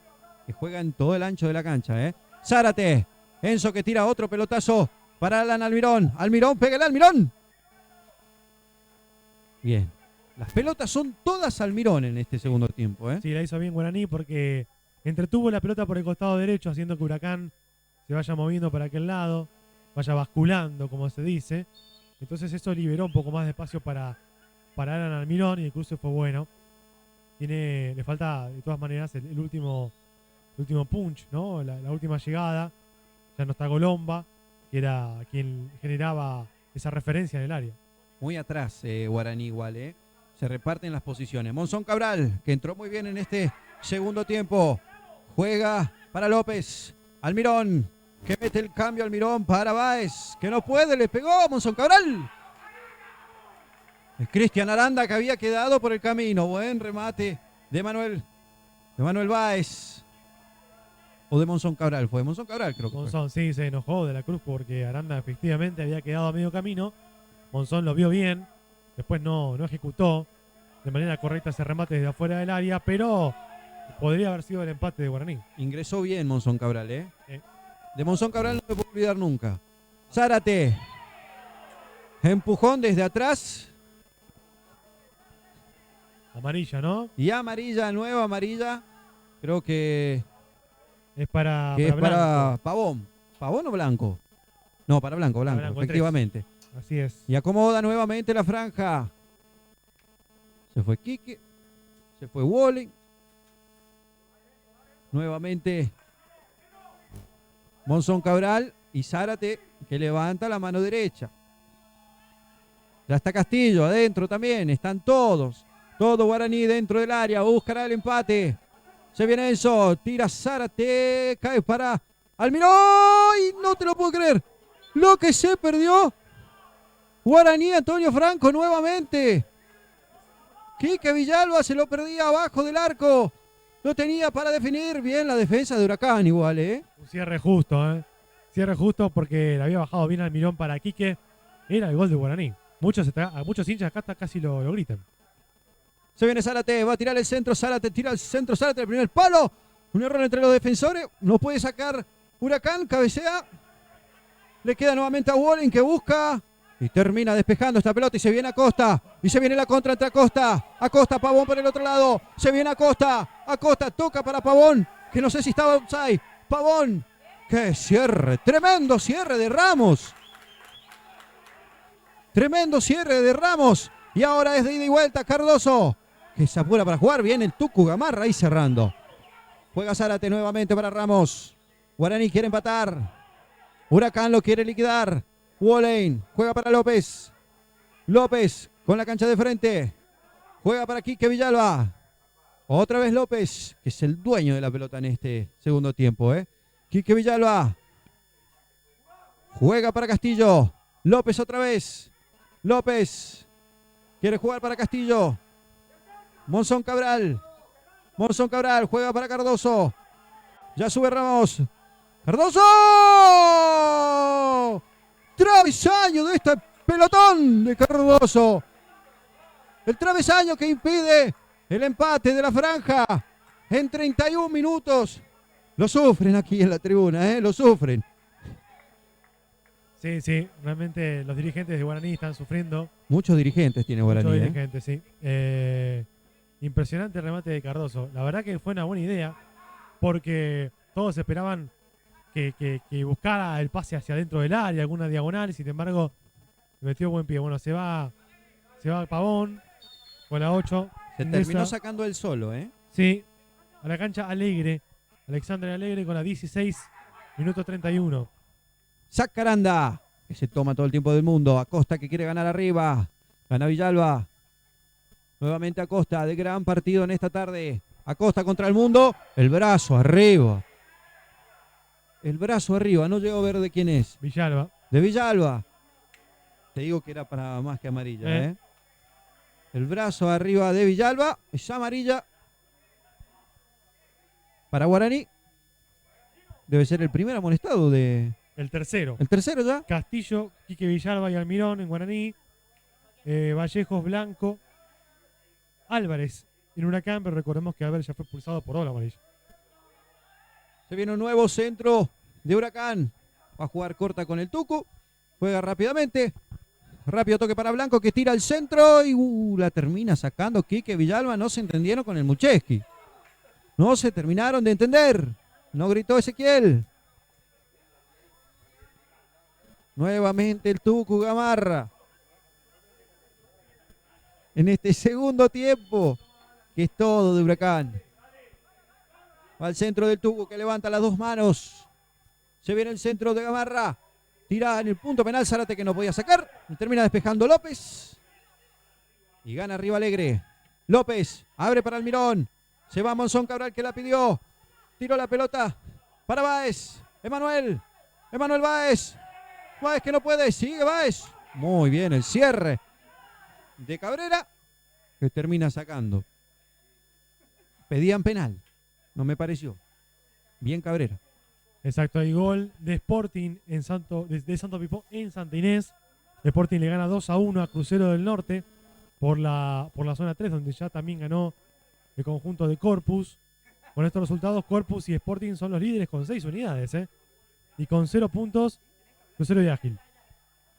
que juega en todo el ancho de la cancha, ¿eh? Zárate. Enzo que tira otro pelotazo para Alan Almirón. Almirón, pégale Almirón. Bien. Las pelotas son todas Almirón en este segundo tiempo, ¿eh? Sí, la hizo bien Guaraní porque entretuvo la pelota por el costado derecho, haciendo que Huracán se vaya moviendo para aquel lado, vaya basculando, como se dice. Entonces eso liberó un poco más de espacio para Alan Almirón y el cruce fue bueno. Le falta de todas maneras el último punch, ¿no? La última llegada. Ya no está Golomba, que era quien generaba esa referencia en el área. Muy atrás Guaraní igual, ¿eh? Se reparten las posiciones. Monzón Cabral, que entró muy bien en este segundo tiempo. Juega para López. Almirón, que mete el cambio Almirón para Báez, que no puede, le pegó a Monzón Cabral. Es Cristian Aranda, que había quedado por el camino. Buen remate de Manuel Báez. O de Monzón Cabral, fue de Monzón Cabral, creo que Monzón, sí, se enojó De la Cruz porque Aranda efectivamente había quedado a medio camino. Monzón lo vio bien, después no ejecutó de manera correcta ese remate desde afuera del área, pero podría haber sido el empate de Guaraní. Ingresó bien Monzón Cabral, ¿eh? Sí. De Monzón Cabral no me puedo olvidar nunca. Zárate. Empujón desde atrás. Amarilla, ¿no? Y amarilla, nueva amarilla. Creo que es para Pavón. ¿Pavón o Blanco? No, para Blanco, Blanco, efectivamente. Así es. Y acomoda nuevamente la franja. Se fue Quique. Se fue Walling. Nuevamente Monzón Cabral y Zárate, que levanta la mano derecha. Ya está Castillo adentro también. Están todos. Todo Guaraní dentro del área. Buscará el empate. Se viene Enzo. Tira Zárate. Cae para Almirón. ¡Y no te lo puedo creer! Lo que se perdió. Guaraní, Antonio Franco nuevamente. Quique Villalba se lo perdía abajo del arco. Lo tenía para definir bien la defensa de Huracán igual, ¿eh? Un cierre justo, ¿eh? Cierre justo porque le había bajado bien Almirón para Quique. Era el gol de Guaraní. A muchos hinchas acá hasta casi lo gritan. Se viene Zárate, va a tirar el centro, Zárate, tira el centro, Zárate, el primer palo. Un error entre los defensores. No puede sacar Huracán, cabecea. Le queda nuevamente a Walling que busca. Y termina despejando esta pelota y se viene Acosta. Y se viene la contra entre Acosta. Acosta, Pavón por el otro lado. Se viene Acosta. Acosta toca para Pavón, que no sé si estaba outside. Pavón. ¡Qué cierre! Tremendo cierre de Ramos. Tremendo cierre de Ramos. Y ahora es de ida y vuelta Cardoso, que se apura para jugar. Viene el Tucu Gamarra ahí cerrando. Juega Zárate nuevamente para Ramos. Guaraní quiere empatar. Huracán lo quiere liquidar. Walling juega para López. López con la cancha de frente. Juega para Quique Villalba. Otra vez López, que es el dueño de la pelota en este segundo tiempo, ¿eh? Quique Villalba. Juega para Castillo. López otra vez. López quiere jugar para Castillo. Monzón Cabral. Monzón Cabral juega para Cardoso. Ya sube Ramos. ¡Cardoso! Travesaño de este pelotón de Cardoso. El travesaño que impide el empate de la franja en 31 minutos. Lo sufren aquí en la tribuna, ¿eh? Lo sufren. Sí, sí, realmente los dirigentes de Guaraní están sufriendo. Muchos dirigentes tiene Guaraní, Muchos ¿eh? dirigentes, sí. Impresionante el remate de Cardoso. La verdad que fue una buena idea porque todos esperaban que buscara el pase hacia adentro del área, alguna diagonal, sin embargo, metió buen pie. Bueno, se va Pavón con la 8. Se terminó sacando él solo, ¿eh? Sí, a la cancha Alegre. Alexander Alegre con la 16, minuto 31. Sacaranda, que se toma todo el tiempo del mundo. Acosta que quiere ganar arriba. Gana Villalba. Nuevamente Acosta, de gran partido en esta tarde. Acosta contra el mundo. El brazo arriba. El brazo arriba, no llego a ver de quién es. Villalba. De Villalba. Te digo que era para más que amarilla, ¿eh? El brazo arriba de Villalba. Es amarilla. Para Guaraní. Debe ser el primer amonestado de... El tercero. ¿El tercero ya? Castillo, Quique Villalba y Almirón en Guaraní. Vallejos, Blanco. Álvarez en Huracán, pero recordemos que Álvarez ya fue expulsado por doble amarilla. Se viene un nuevo centro de Huracán. Va a jugar corta con el Tucu. Juega rápidamente. Rápido toque para Blanco que tira al centro y la termina sacando Quique Villalba. No se entendieron con el Mucheski. No se terminaron de entender. No gritó Ezequiel. Nuevamente el Tucu Gamarra. En este segundo tiempo, que es todo de Huracán. Va al centro del Tucu que levanta las dos manos. Se viene el centro de Gamarra. Tira en el punto penal Zárate que no podía sacar. Y termina despejando López. Y gana arriba Alegre. López abre para Almirón. Se va Monzón Cabral que la pidió. Tiró la pelota para Báez. Emanuel Báez. Báez que no puede. Sigue Báez. Muy bien el cierre de Cabrera que termina sacando. Pedían penal. No me pareció. Bien Cabrera. Exacto, hay gol de Sporting de Santo Pipó en Santa Inés. Sporting le gana 2-1 a Crucero del Norte por la zona 3, donde ya también ganó el conjunto de Corpus. Con estos resultados, Corpus y Sporting son los líderes con 6 unidades. Y con 0 puntos, Crucero y Ágil.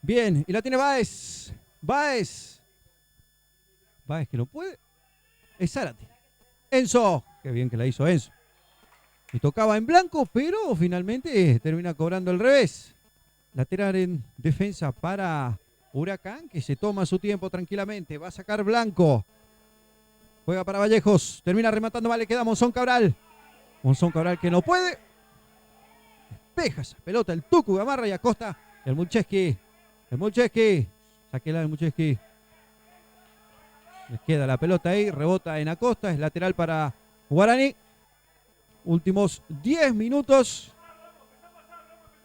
Bien, y la tiene Báez. Báez que no puede. Es Zárate. Enzo. Qué bien que la hizo Enzo. Y tocaba en blanco, pero finalmente termina cobrando el revés. Lateral en defensa para Huracán que se toma su tiempo tranquilamente. Va a sacar Blanco. Juega para Vallejos. Termina rematando mal. Le queda Monzón Cabral. Monzón Cabral que no puede. Despeja esa pelota el Tucu Gamarra y Acosta. El Mulcheski. El Mulcheski. Sáquela el Mulcheski. Les queda la pelota ahí. Rebota en Acosta. Es lateral para Guaraní. Últimos 10 minutos.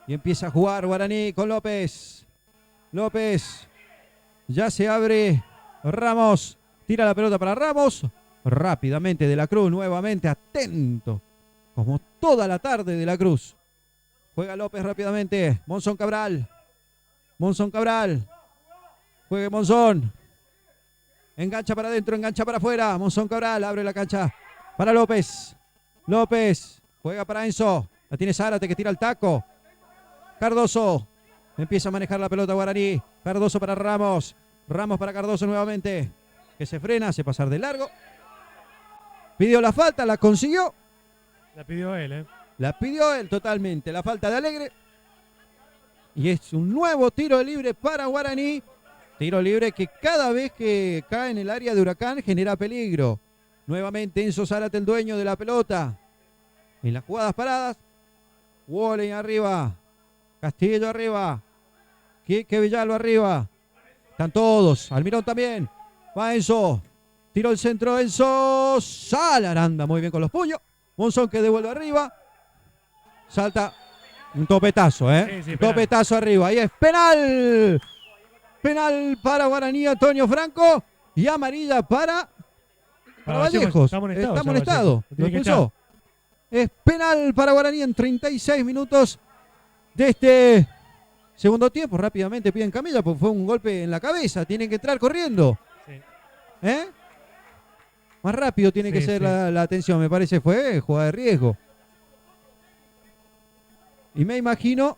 Y empieza a jugar Guaraní con López. López. Ya se abre Ramos. Tira la pelota para Ramos. Rápidamente De la Cruz nuevamente. Atento. Como toda la tarde De la Cruz. Juega López rápidamente. Monzón Cabral. Monzón Cabral. Juegue Monzón. Engancha para adentro, engancha para afuera. Monzón Cabral abre la cancha para López. López. Juega para Enzo. La tiene Zárate que tira el taco. Cardoso. Empieza a manejar la pelota Guaraní. Cardoso para Ramos. Ramos para Cardoso nuevamente. Que se frena, hace pasar de largo. Pidió la falta, la consiguió. La pidió él, ¿eh? La pidió él totalmente. La falta de Alegre. Y es un nuevo tiro libre para Guaraní. Tiro libre que cada vez que cae en el área de Huracán genera peligro. Nuevamente Enzo Zárate, el dueño de la pelota. En las jugadas paradas. Wallen arriba. Castillo arriba. Quique Villalba arriba. Están todos. Almirón también. Va Enzo. Tiró el centro Enzo. Salar anda muy bien con los puños. Monzón que devuelve arriba. Salta. Un topetazo, ¿eh? Sí, Un penal. topetazo arriba. Ahí es penal. Penal para Guaraní, Antonio Franco. Y amarilla para Vallejos. Está amonestado. Está ya amonestado. Vallejo. Lo Tiene que expulsó. Es penal para Guaraní en 36 minutos de este segundo tiempo. Rápidamente piden camilla porque fue un golpe en la cabeza. Tienen que entrar corriendo. echar. Sí. ¿Eh? Más rápido tiene que Sí, ser sí. la atención. Me parece fue jugada de riesgo. Y me imagino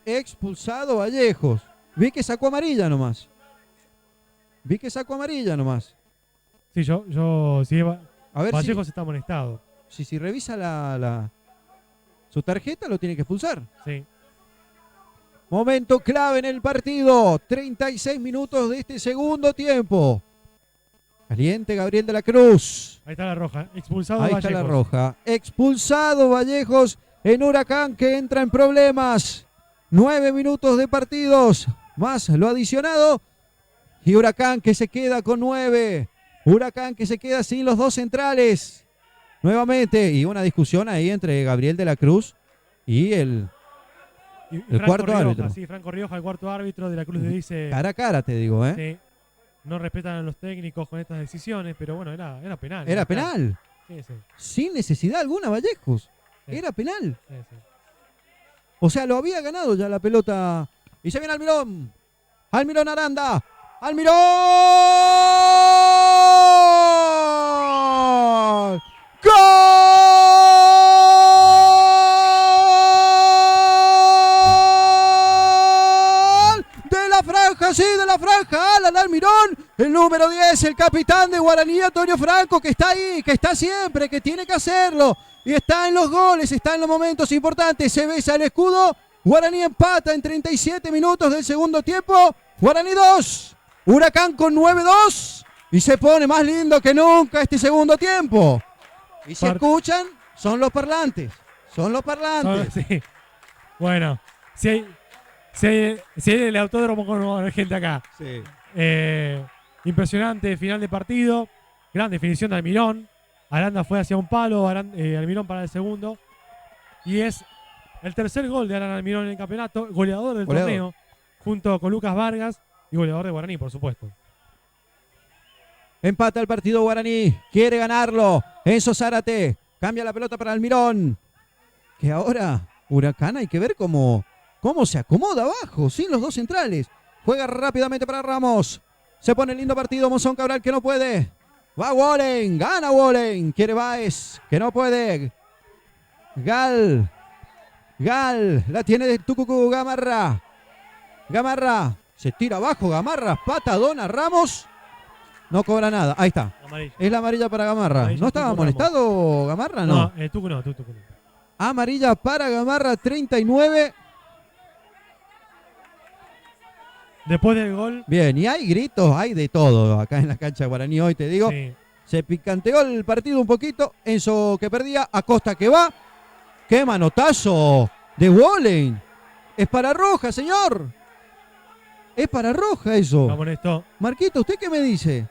expulsado Vallejos. Vi que sacó amarilla nomás. Vi que sacó amarilla nomás. Sí, sí, A ver Vallejos está amonestado. si revisa su tarjeta lo tiene que expulsar. Sí. Momento clave en el partido. 36 minutos de este segundo tiempo. Caliente Gabriel de la Cruz. Ahí está la roja. Expulsado Ahí Vallejos. está la roja. Expulsado Vallejos en Huracán que entra en problemas. 9 minutos de partidos. Más lo adicionado. Y Huracán que se queda con 9. Huracán que se queda sin los dos centrales. Nuevamente. Y una discusión ahí entre Gabriel de la Cruz y el Y El cuarto Rioja, árbitro. Sí, Franco Rioja, el cuarto árbitro de la Cruz le dice. cara a cara, te digo, ¿eh? Sí, no respetan a los técnicos con estas decisiones, pero bueno, era penal. Era penal. Sí, sí, Sin necesidad alguna, Vallejos. Sí. Era penal. sí, sí. O sea, lo había ganado ya la pelota. Y se viene Almirón. Almirón Aranda. ¡Almirón! ¡Gol! De la franja, sí, de la franja. Alan Almirón. El número 10, el capitán de Guaraní, Antonio Franco, que está ahí, que está siempre, que tiene que hacerlo. Y está en los goles, está en los momentos importantes. Se besa el escudo. Guaraní empata en 37 minutos del segundo tiempo. Guaraní 2. Huracán con 9-2. Y se pone más lindo que nunca este segundo tiempo. Y si escuchan, son los parlantes. Son los parlantes. Sí. Bueno, si hay el autódromo con gente acá. Sí. Impresionante final de partido. Gran definición de Almirón. Aranda fue hacia un palo, Almirón para el segundo. Y es el tercer gol de Alan Almirón en el campeonato, goleador del torneo, junto con Lucas Vargas y goleador de Guaraní, por supuesto. Empata el partido Guaraní, quiere ganarlo. Enzo Zárate, cambia la pelota para Almirón. Que ahora Huracán hay que ver cómo se acomoda abajo, sin los dos centrales. Juega rápidamente para Ramos. Se pone lindo partido, Monzón Cabral que no puede. Va Wallen, gana Wallen. Quiere Baez, que no puede. Gal, la tiene de Tucucú, Gamarra. Se tira abajo, Gamarra, patadona, Ramos. No cobra nada, ahí está. Amarillo. Es la amarilla para Gamarra. Amarilla, ¿No estaba Tucu amonestado Gamarra? No. Tucu no. Amarilla para Gamarra, 39. Después del gol, Bien, y hay gritos, hay de todo acá en la cancha de Guaraní hoy, te digo. sí, Se picanteó el partido un poquito. Enzo que perdía, Acosta que va. ¡Qué manotazo de Wallen! Es para roja, señor. Es para roja eso. lo amonestó. Marquito, ¿usted qué me dice?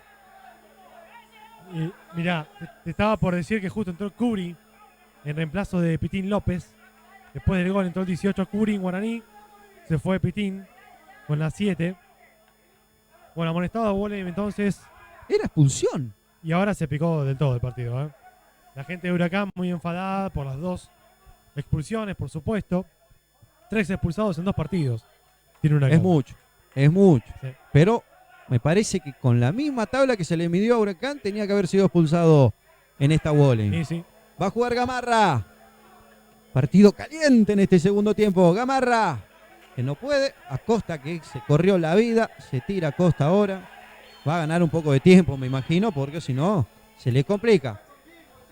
Y mirá, te estaba por decir que justo entró Curi en reemplazo de Pitín López. Después del gol entró el 18 Curi en Guaraní. Se fue Pitín con la 7. Bueno, amonestado a Wallen entonces. Era expulsión. Y ahora se picó del todo el partido. ¿Eh? La gente de Huracán muy enfadada por las 2 expulsiones, por supuesto. 3 expulsados en 2 partidos. Tiene Huracán. Es mucho, es mucho. Sí. Pero me parece que con la misma tabla que se le midió a Huracán tenía que haber sido expulsado en esta Wallen. Sí, sí. Va a jugar Gamarra. Partido caliente en este segundo tiempo. Gamarra, que no puede. Acosta, que se corrió la vida. Se tira Acosta ahora. Va a ganar un poco de tiempo, me imagino, porque si no, se le complica.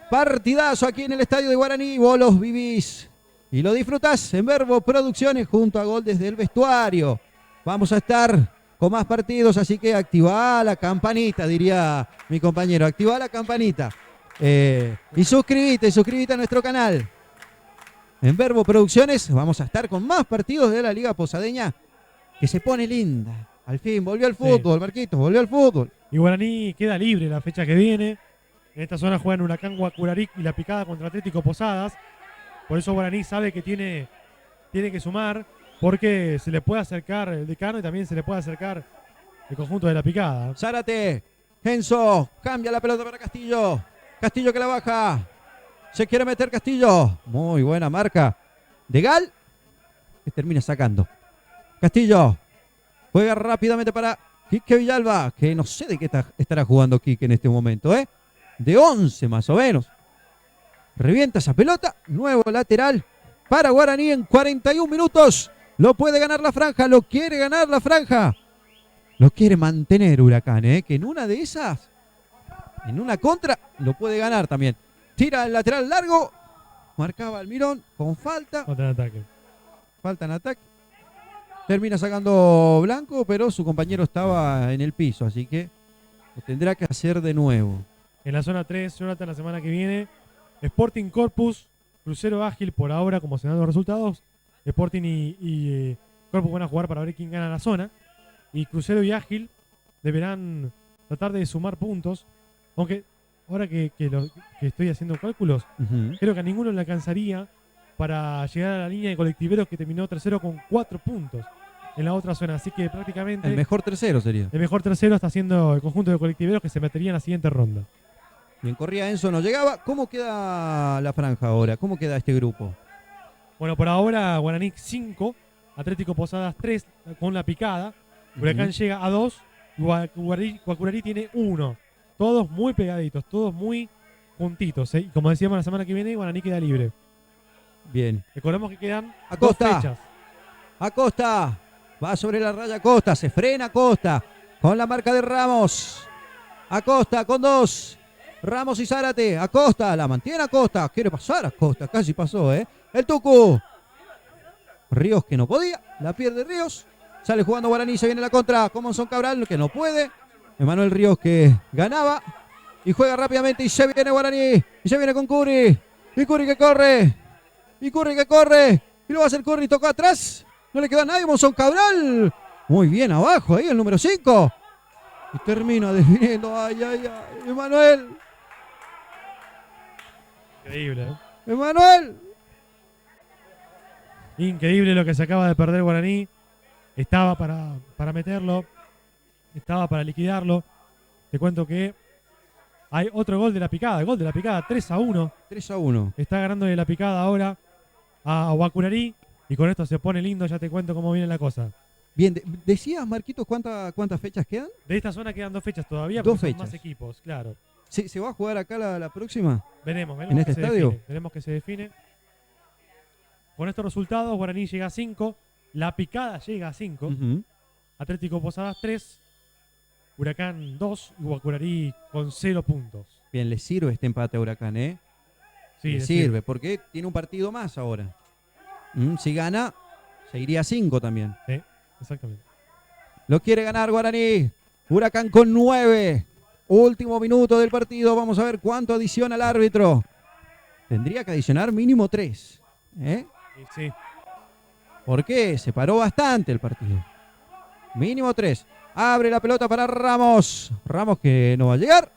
Partidazo aquí en el estadio de Guaraní. Vos los vivís y lo disfrutás en Verbo Producciones junto a Gol desde el vestuario. Vamos a estar con más partidos, así que activá la campanita, diría mi compañero. Activá la campanita. Y suscríbete a nuestro canal. En Verbo Producciones vamos a estar con más partidos de la Liga Posadeña, que se pone linda. Al fin, volvió al fútbol, Marquitos, volvió al fútbol. Y Guaraní queda libre la fecha que viene. En esta zona juegan Huracán Guacurarí y La Picada contra Atlético Posadas. Por eso Guaraní sabe que tiene que sumar, porque se le puede acercar el Decano y también se le puede acercar el conjunto de La Picada. Zárate, Enzo, cambia la pelota para Castillo. Castillo que la baja. Se quiere meter Castillo. Muy buena marca de Gal, que termina sacando. Castillo juega rápidamente para Quique Villalba, que no sé de qué estará jugando Quique en este momento, ¿eh? De 11 más o menos. Revienta esa pelota. Nuevo lateral para Guaraní en 41 minutos. Lo puede ganar la franja, lo quiere ganar la franja. Lo quiere mantener Huracán, ¿eh? Que en una de esas, en una contra, lo puede ganar también. Tira el lateral largo. Marcaba Almirón con falta. Otra en ataque. Falta en ataque. Termina sacando Blanco, pero su compañero estaba en el piso, así que lo tendrá que hacer de nuevo. En la zona 3, Jonathan, la semana que viene, Sporting Corpus, Crucero Ágil por ahora, como se dan los resultados. Sporting y Corpus van a jugar para ver quién gana la zona. Y Crucero y Ágil deberán tratar de sumar puntos. Aunque ahora que estoy haciendo cálculos, creo que a ninguno le alcanzaría para llegar a la línea de colectiveros que terminó tercero con 4 puntos en la otra zona. Así que prácticamente El mejor tercero sería. el mejor tercero está siendo el conjunto de colectiveros que se metería en la siguiente ronda. Bien, corría Enzo, no llegaba. ¿Cómo queda la franja ahora? ¿Cómo queda este grupo? Bueno, por ahora Guaraní 5, Atlético Posadas 3 con La Picada. Huracán llega a 2 y Guacurarí tiene 1. Todos muy pegaditos, todos muy juntitos. Y como decíamos la semana que viene, Guaraní queda libre. Bien. Recordemos que quedan Acosta. 2 fechas. Acosta. Va sobre la raya Acosta. Se frena Acosta. Con la marca de Ramos. Acosta con 2. Ramos y Zárate. Acosta. La mantiene Acosta. Quiere pasar Acosta. Casi pasó, ¿eh? El Tucu. Ríos que no podía. La pierde Ríos. Sale jugando Guaraní. Se viene la contra. Con Monzón Cabral que no puede. Emanuel Ríos que ganaba. Y juega rápidamente. Y se viene Guaraní. Y se viene con Curi. Y Curi que corre. Y Curry que corre. Y lo va a hacer Curry. Tocó atrás. No le queda a nadie. Monzón Cabral. Muy bien abajo ahí el número 5. Y termina definiendo. Ay, ay, ay. Emanuel. Increíble, ¿eh? Emanuel. Increíble lo que se acaba de perder Guaraní. Estaba para meterlo. Estaba para liquidarlo. Te cuento que hay otro gol de La Picada. El gol de La Picada 3-1. 3-1. Está ganando de La Picada ahora a Guacurarí. Y con esto se pone lindo. Ya te cuento cómo viene la cosa. Bien, decías, Marquitos, ¿cuántas fechas quedan? De esta zona quedan 2 fechas todavía. 2 porque son fechas. más equipos, claro. ¿Se va a jugar acá la próxima? Veremos ¿En este que se estadio? define, veremos que se define. Con estos resultados, Guaraní llega a 5. La Picada llega a 5. Atlético Posadas 3. Huracán 2 y Guacurarí con 0 puntos. Bien, le sirve este empate a Huracán, ¿eh? Sí, le es sirve, porque tiene un partido más ahora. Si gana, se iría a 5 también. Sí, exactamente. Lo quiere ganar Guaraní. Huracán con 9. Último minuto del partido. Vamos a ver cuánto adiciona el árbitro. Tendría que adicionar mínimo 3. Y sí. ¿Por qué? Se paró bastante el partido. Mínimo 3. Abre la pelota para Ramos. Ramos que no va a llegar.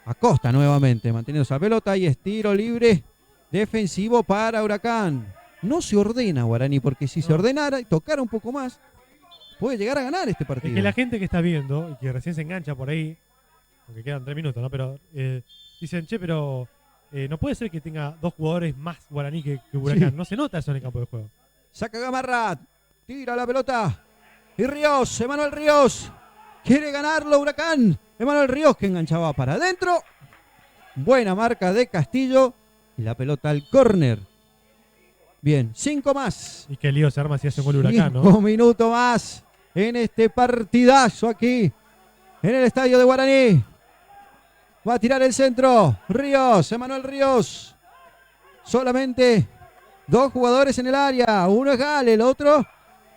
Acosta nuevamente manteniendo esa pelota y es tiro libre defensivo para Huracán. No se ordena Guaraní, porque si se ordenara y tocara un poco más, puede llegar a ganar este partido. Es que la gente que está viendo y que recién se engancha por ahí, aunque quedan 3 minutos, ¿no? Pero dicen, che, pero no puede ser que tenga 2 jugadores más Guaraní que Huracán. Sí. No se nota eso en el campo de juego. Saca Gamarra, tira la pelota. Y Ríos, Emanuel Ríos. Quiere ganarlo Huracán. Emanuel Ríos que enganchaba para adentro. Buena marca de Castillo. Y la pelota al córner. Bien, 5 más. Y qué lío se arma si hace un gol Huracán, 5 ¿no? minutos más en este partidazo aquí en el estadio de Guaraní. Va a tirar el centro. Ríos, Emanuel Ríos. Solamente 2 jugadores en el área. Uno es Gale, el otro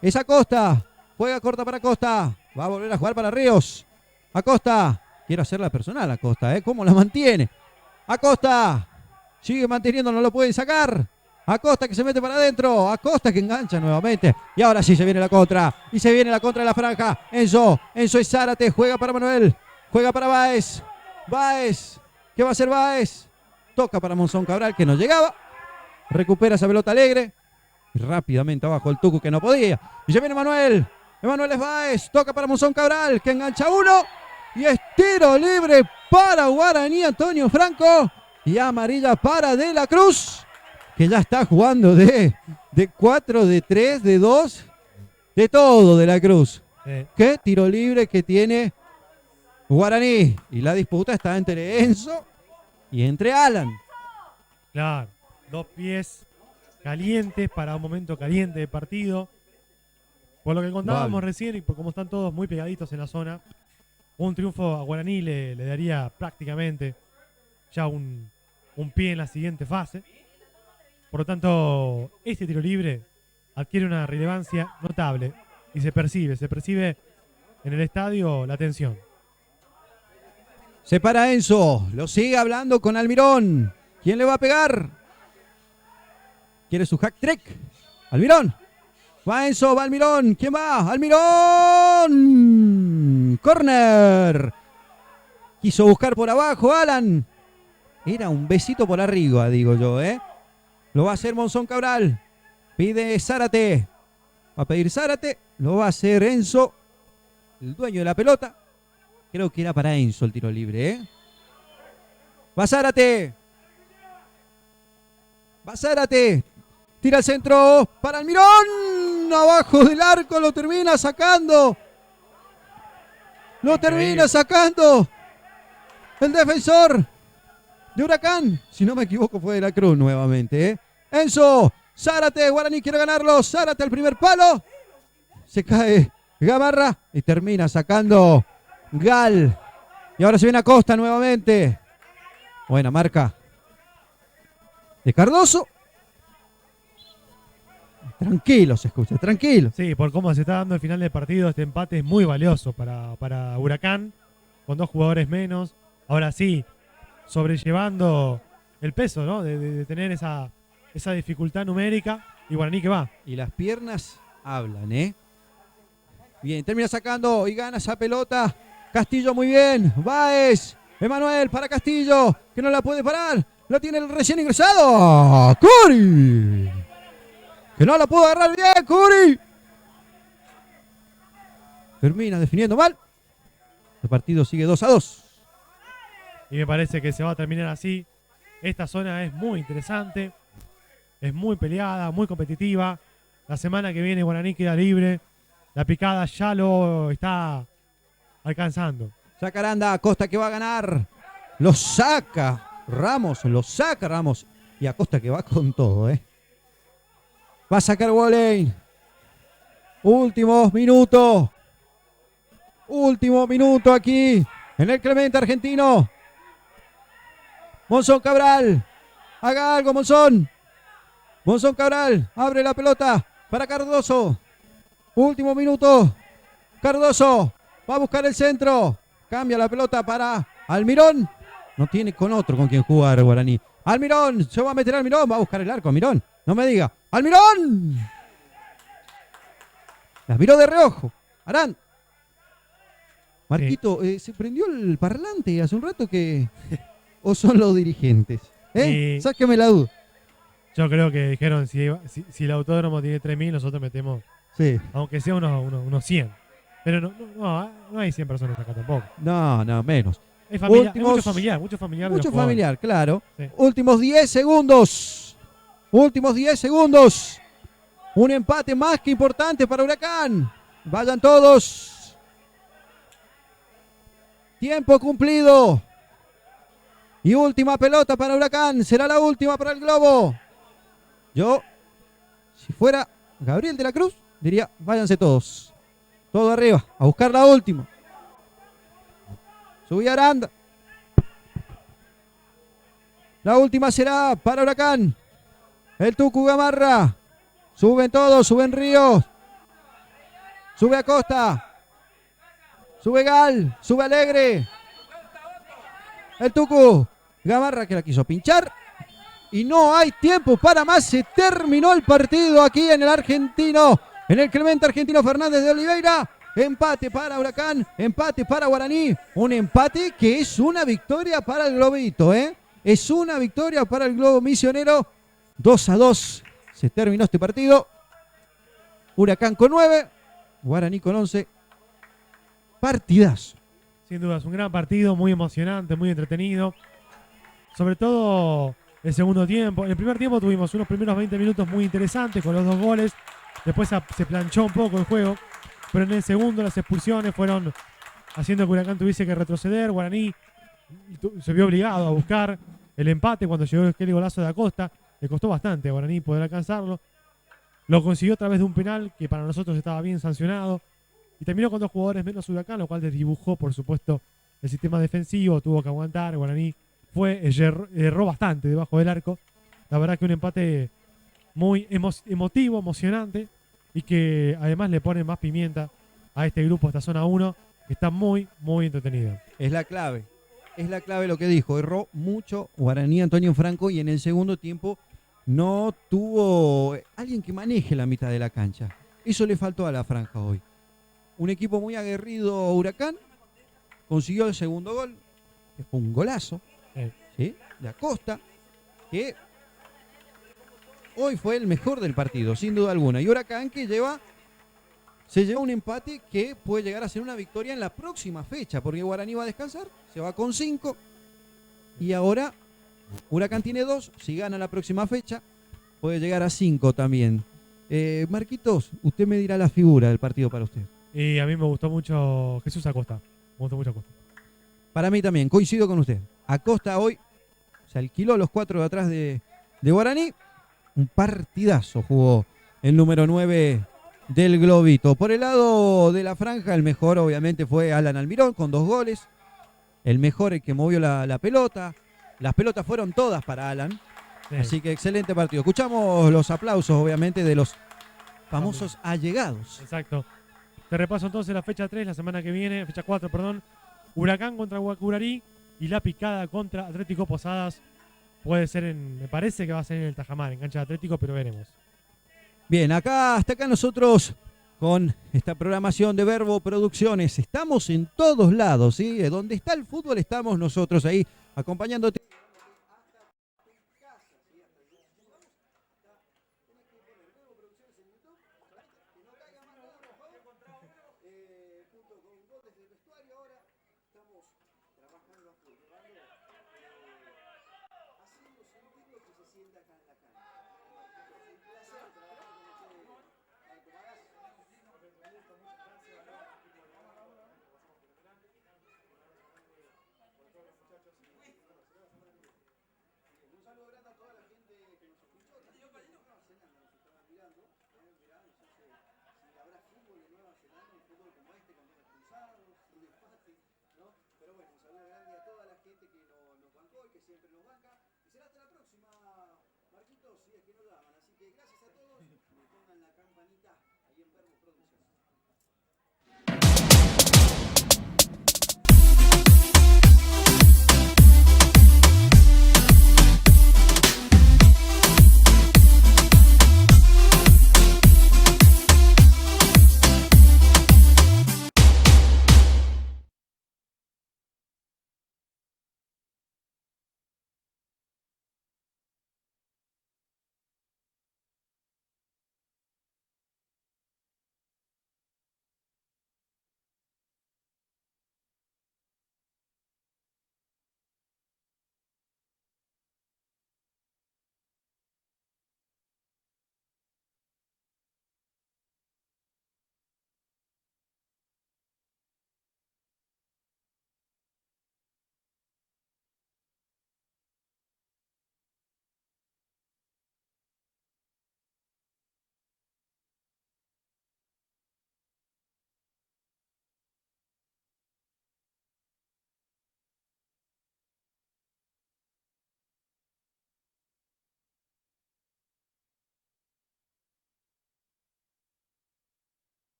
es Acosta. Juega corta para Acosta. Va a volver a jugar para Ríos. Acosta. Quiero hacerla personal Acosta, ¿Cómo la mantiene? Acosta. Sigue manteniendo, no lo pueden sacar. Acosta que se mete para adentro. Acosta que engancha nuevamente. Y ahora sí se viene la contra. Y se viene la contra de la franja. Enzo es Zárate. Juega para Manuel. Juega para Báez. Báez. ¿Qué va a hacer Báez? Toca para Monzón Cabral que no llegaba. Recupera esa pelota Alegre. Y rápidamente abajo el Tucu que no podía. Y se viene Manuel. Emanuel es Báez. Toca para Monzón Cabral que engancha uno. Y es tiro libre para Guaraní Antonio Franco. Y amarilla para De la Cruz, que ya está jugando de 4, de 3, de 2, de todo De la Cruz. Qué tiro libre que tiene Guaraní. Y la disputa está entre Enzo y entre Alan. Claro, 2 pies calientes para un momento caliente de partido. Por lo que contábamos recién y por cómo están todos muy pegaditos en la zona, un triunfo a Guaraní le daría prácticamente ya un pie en la siguiente fase. Por lo tanto, este tiro libre adquiere una relevancia notable y se percibe en el estadio la tensión. Se para Enzo, lo sigue hablando con Almirón. ¿Quién le va a pegar? Quiere su hack trick. Almirón. Va Enzo, va Almirón. ¿Quién va? Almirón. Corner. Quiso buscar por abajo Alan. Era un besito por arriba, digo yo, Lo va a hacer Monzón Cabral. Pide Zárate. Va a pedir Zárate. Lo va a hacer Enzo, el dueño de la pelota. Creo que era para Enzo el tiro libre, Va Zárate. Va Zárate. Tira el centro para Almirón. Abajo del arco lo termina sacando. Lo termina sacando el defensor de Huracán. Si no me equivoco fue De la Cruz nuevamente, Enzo. Zárate. Guaraní quiere ganarlo. Zárate al primer palo. Se cae Gamarra y termina sacando Gal. Y ahora se viene Acosta nuevamente. Buena marca de Cardoso. Tranquilo se escucha, tranquilo. Sí, por cómo se está dando el final del partido, este empate es muy valioso para Huracán, con 2 jugadores menos. Ahora sí, sobrellevando el peso, ¿no? De tener esa dificultad numérica. Y Guaraní que va. Y las piernas hablan, Bien, termina sacando y gana esa pelota. Castillo muy bien. Báez. Emanuel para Castillo, que no la puede parar. La tiene el recién ingresado. Curi. Que no la pudo agarrar bien, Curi. Termina definiendo mal. El partido sigue 2-2. Y me parece que se va a terminar así. Esta zona es muy interesante. Es muy peleada, muy competitiva. La semana que viene Guaraní queda libre. La picada ya lo está alcanzando. Sacaranda, Acosta que va a ganar. Lo saca Ramos, Y Acosta que va con todo, Va a sacar Woley. Último minuto aquí en el Clemente argentino. Monzón Cabral. Haga algo, Monzón. Monzón Cabral abre la pelota para Cardoso. Último minuto. Cardoso va a buscar el centro. Cambia la pelota para Almirón. No tiene con otro con quien jugar Guaraní. Almirón, se va a meter Almirón. Va a buscar el arco Almirón. No me diga. ¡Almirón! Las miró de reojo. Arán. Marquito, ¿se prendió el parlante hace un rato que... ¿O son los dirigentes? Sáqueme la duda. Yo creo que dijeron, si el autódromo tiene 3.000, nosotros metemos, Sí. aunque sea unos 100. Pero no hay 100 personas acá tampoco. No, menos. Hay mucho familiar. Mucho familiar, claro. Sí. Últimos 10 segundos. Últimos 10 segundos. Un empate más que importante para Huracán. Vayan todos. Tiempo cumplido. Y última pelota para Huracán. Será la última para el Globo. Yo, si fuera Gabriel de la Cruz, diría, váyanse todos. Todo arriba, a buscar la última. Subí Aranda. La última será para Huracán. El Tucu Gamarra. Suben todos, suben Ríos. Sube Acosta. Sube Gal, sube Alegre. El Tucu Gamarra que la quiso pinchar. Y no hay tiempo para más. Se terminó el partido aquí en el Argentino. En el Clemente Argentino Fernández de Oliveira. Empate para Huracán. Empate para Guaraní. Un empate que es una victoria para el Globito. Es una victoria para el Globo Misionero. 2-2. Se terminó este partido. Huracán con 9. Guaraní con 11. Partidazo. Sin duda, es un gran partido, muy emocionante, muy entretenido. Sobre todo el segundo tiempo. En el primer tiempo tuvimos unos primeros 20 minutos muy interesantes con los 2 goles. Después se planchó un poco el juego. Pero en el segundo las expulsiones fueron haciendo que Huracán tuviese que retroceder. Guaraní se vio obligado a buscar el empate cuando llegó el golazo de Acosta. Le costó bastante a Guaraní poder alcanzarlo. Lo consiguió a través de un penal que para nosotros estaba bien sancionado. Y terminó con 2 jugadores menos Huracán, lo cual desdibujó, por supuesto, el sistema defensivo. Tuvo que aguantar. Guaraní erró bastante debajo del arco. La verdad que un empate muy emotivo, emocionante. Y que además le pone más pimienta a este grupo, esta zona 1, que está muy, muy entretenida. Es la clave. Es la clave lo que dijo. Erró mucho Guaraní Antonio Franco y en el segundo tiempo no tuvo alguien que maneje la mitad de la cancha. Eso le faltó a la franja hoy. Un equipo muy aguerrido Huracán consiguió el segundo gol, que fue un golazo, ¿sí? De Acosta, que hoy fue el mejor del partido, sin duda alguna. Y Huracán que se lleva un empate que puede llegar a ser una victoria en la próxima fecha, porque Guaraní va a descansar, se va con 5. Y ahora Huracán tiene 2, si gana la próxima fecha, puede llegar a 5 también. Marquitos, usted me dirá la figura del partido para usted. Y a mí me gustó mucho Jesús Acosta. Me gustó mucho Acosta. Para mí también, coincido con usted. Acosta hoy se alquiló los 4 de atrás de Guaraní. Un partidazo jugó el número 9 del Globito. Por el lado de la franja, el mejor obviamente fue Alan Almirón con 2 goles. El mejor, el que movió la pelota. Las pelotas fueron todas para Alan. Sí. Así que excelente partido. Escuchamos los aplausos obviamente de los famosos allegados. Exacto. Te repaso entonces la fecha 3, la semana que viene, fecha 4, perdón. Huracán contra Guaraní y La Picada contra Atlético Posadas. Puede ser me parece que va a ser en el Tajamar, en cancha de Atlético, pero veremos. Bien, hasta acá nosotros con esta programación de Verbo Producciones. Estamos en todos lados, ¿sí? Donde está el fútbol estamos nosotros ahí acompañándote. Pero bueno, un saludo grande a toda la gente que nos bancó y que siempre nos banca. Y será hasta la próxima, Marquitos, si es que nos llaman. Así que gracias a todos.